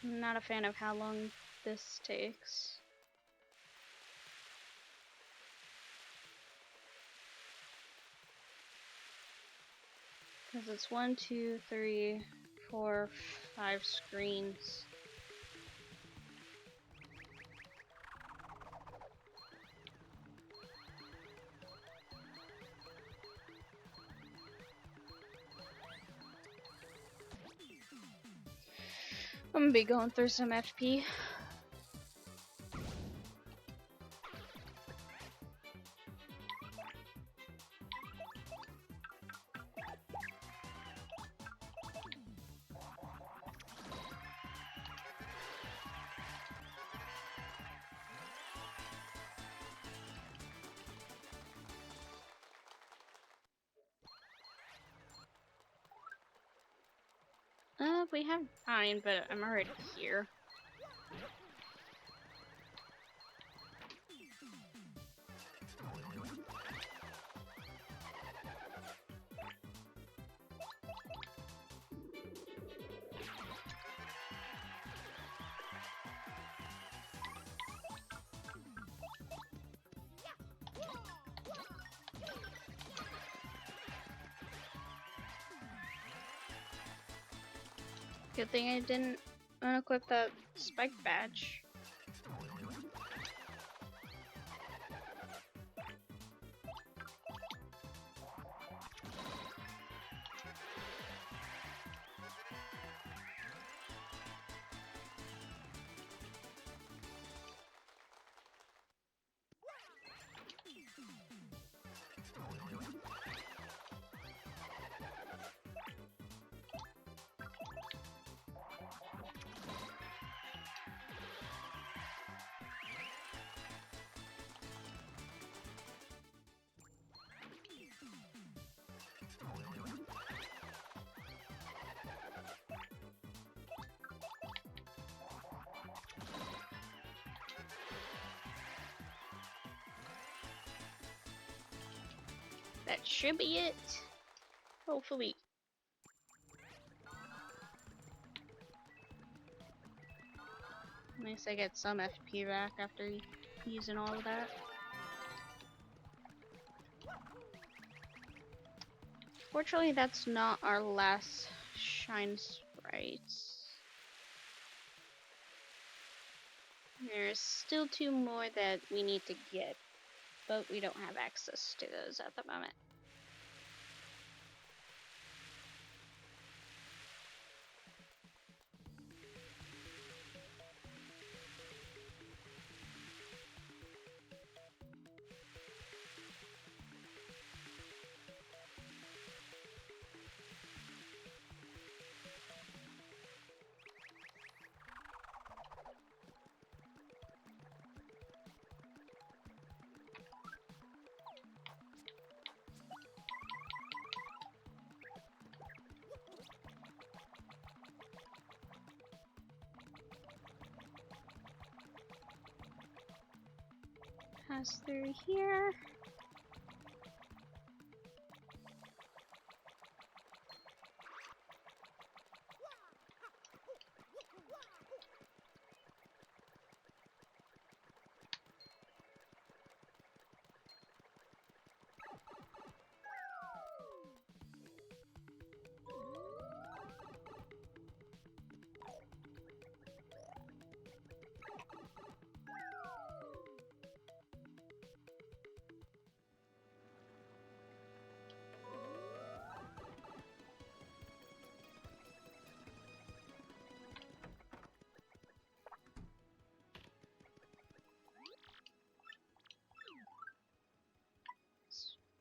I'm not a fan of how long this takes. Because it's 1, 2, 3, 4, 5 screens. I'm gonna be going through some FP. We have time, but I'm already here. Good thing I didn't unequip that spike badge. That should be it. Hopefully. At least I get some FP back after using all of that. Fortunately, that's not our last shine sprites. There's still 2 more that we need to get, but we don't have access to those at the moment. Pass through here.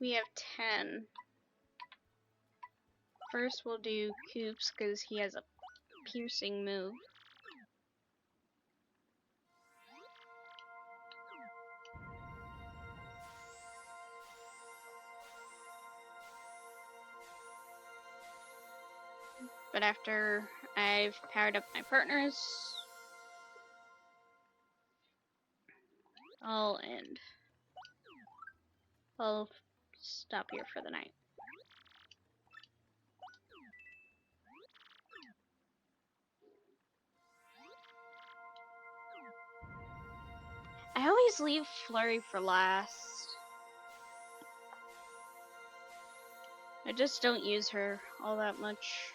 We have 10. First we'll do Coops because he has a piercing move. But after I've powered up my partners, I'll end. I'll stop here for the night. I always leave Flurry for last. I just don't use her all that much.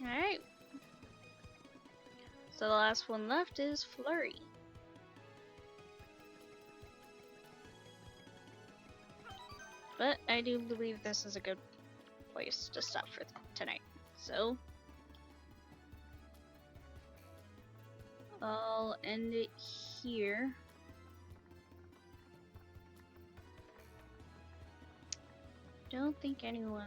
Alright. So the last one left is Flurry. But I do believe this is a good place to stop for tonight. So I'll end it here. Don't think anyone's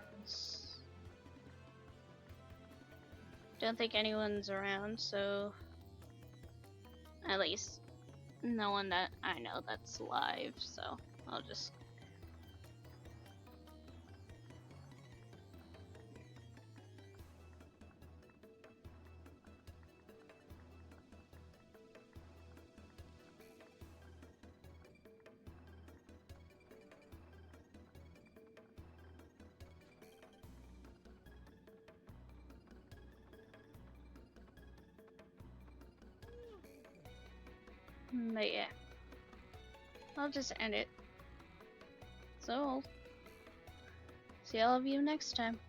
around, so at least no one that I know that's live, so I'll just. But yeah, I'll just end it. So, see all of you next time.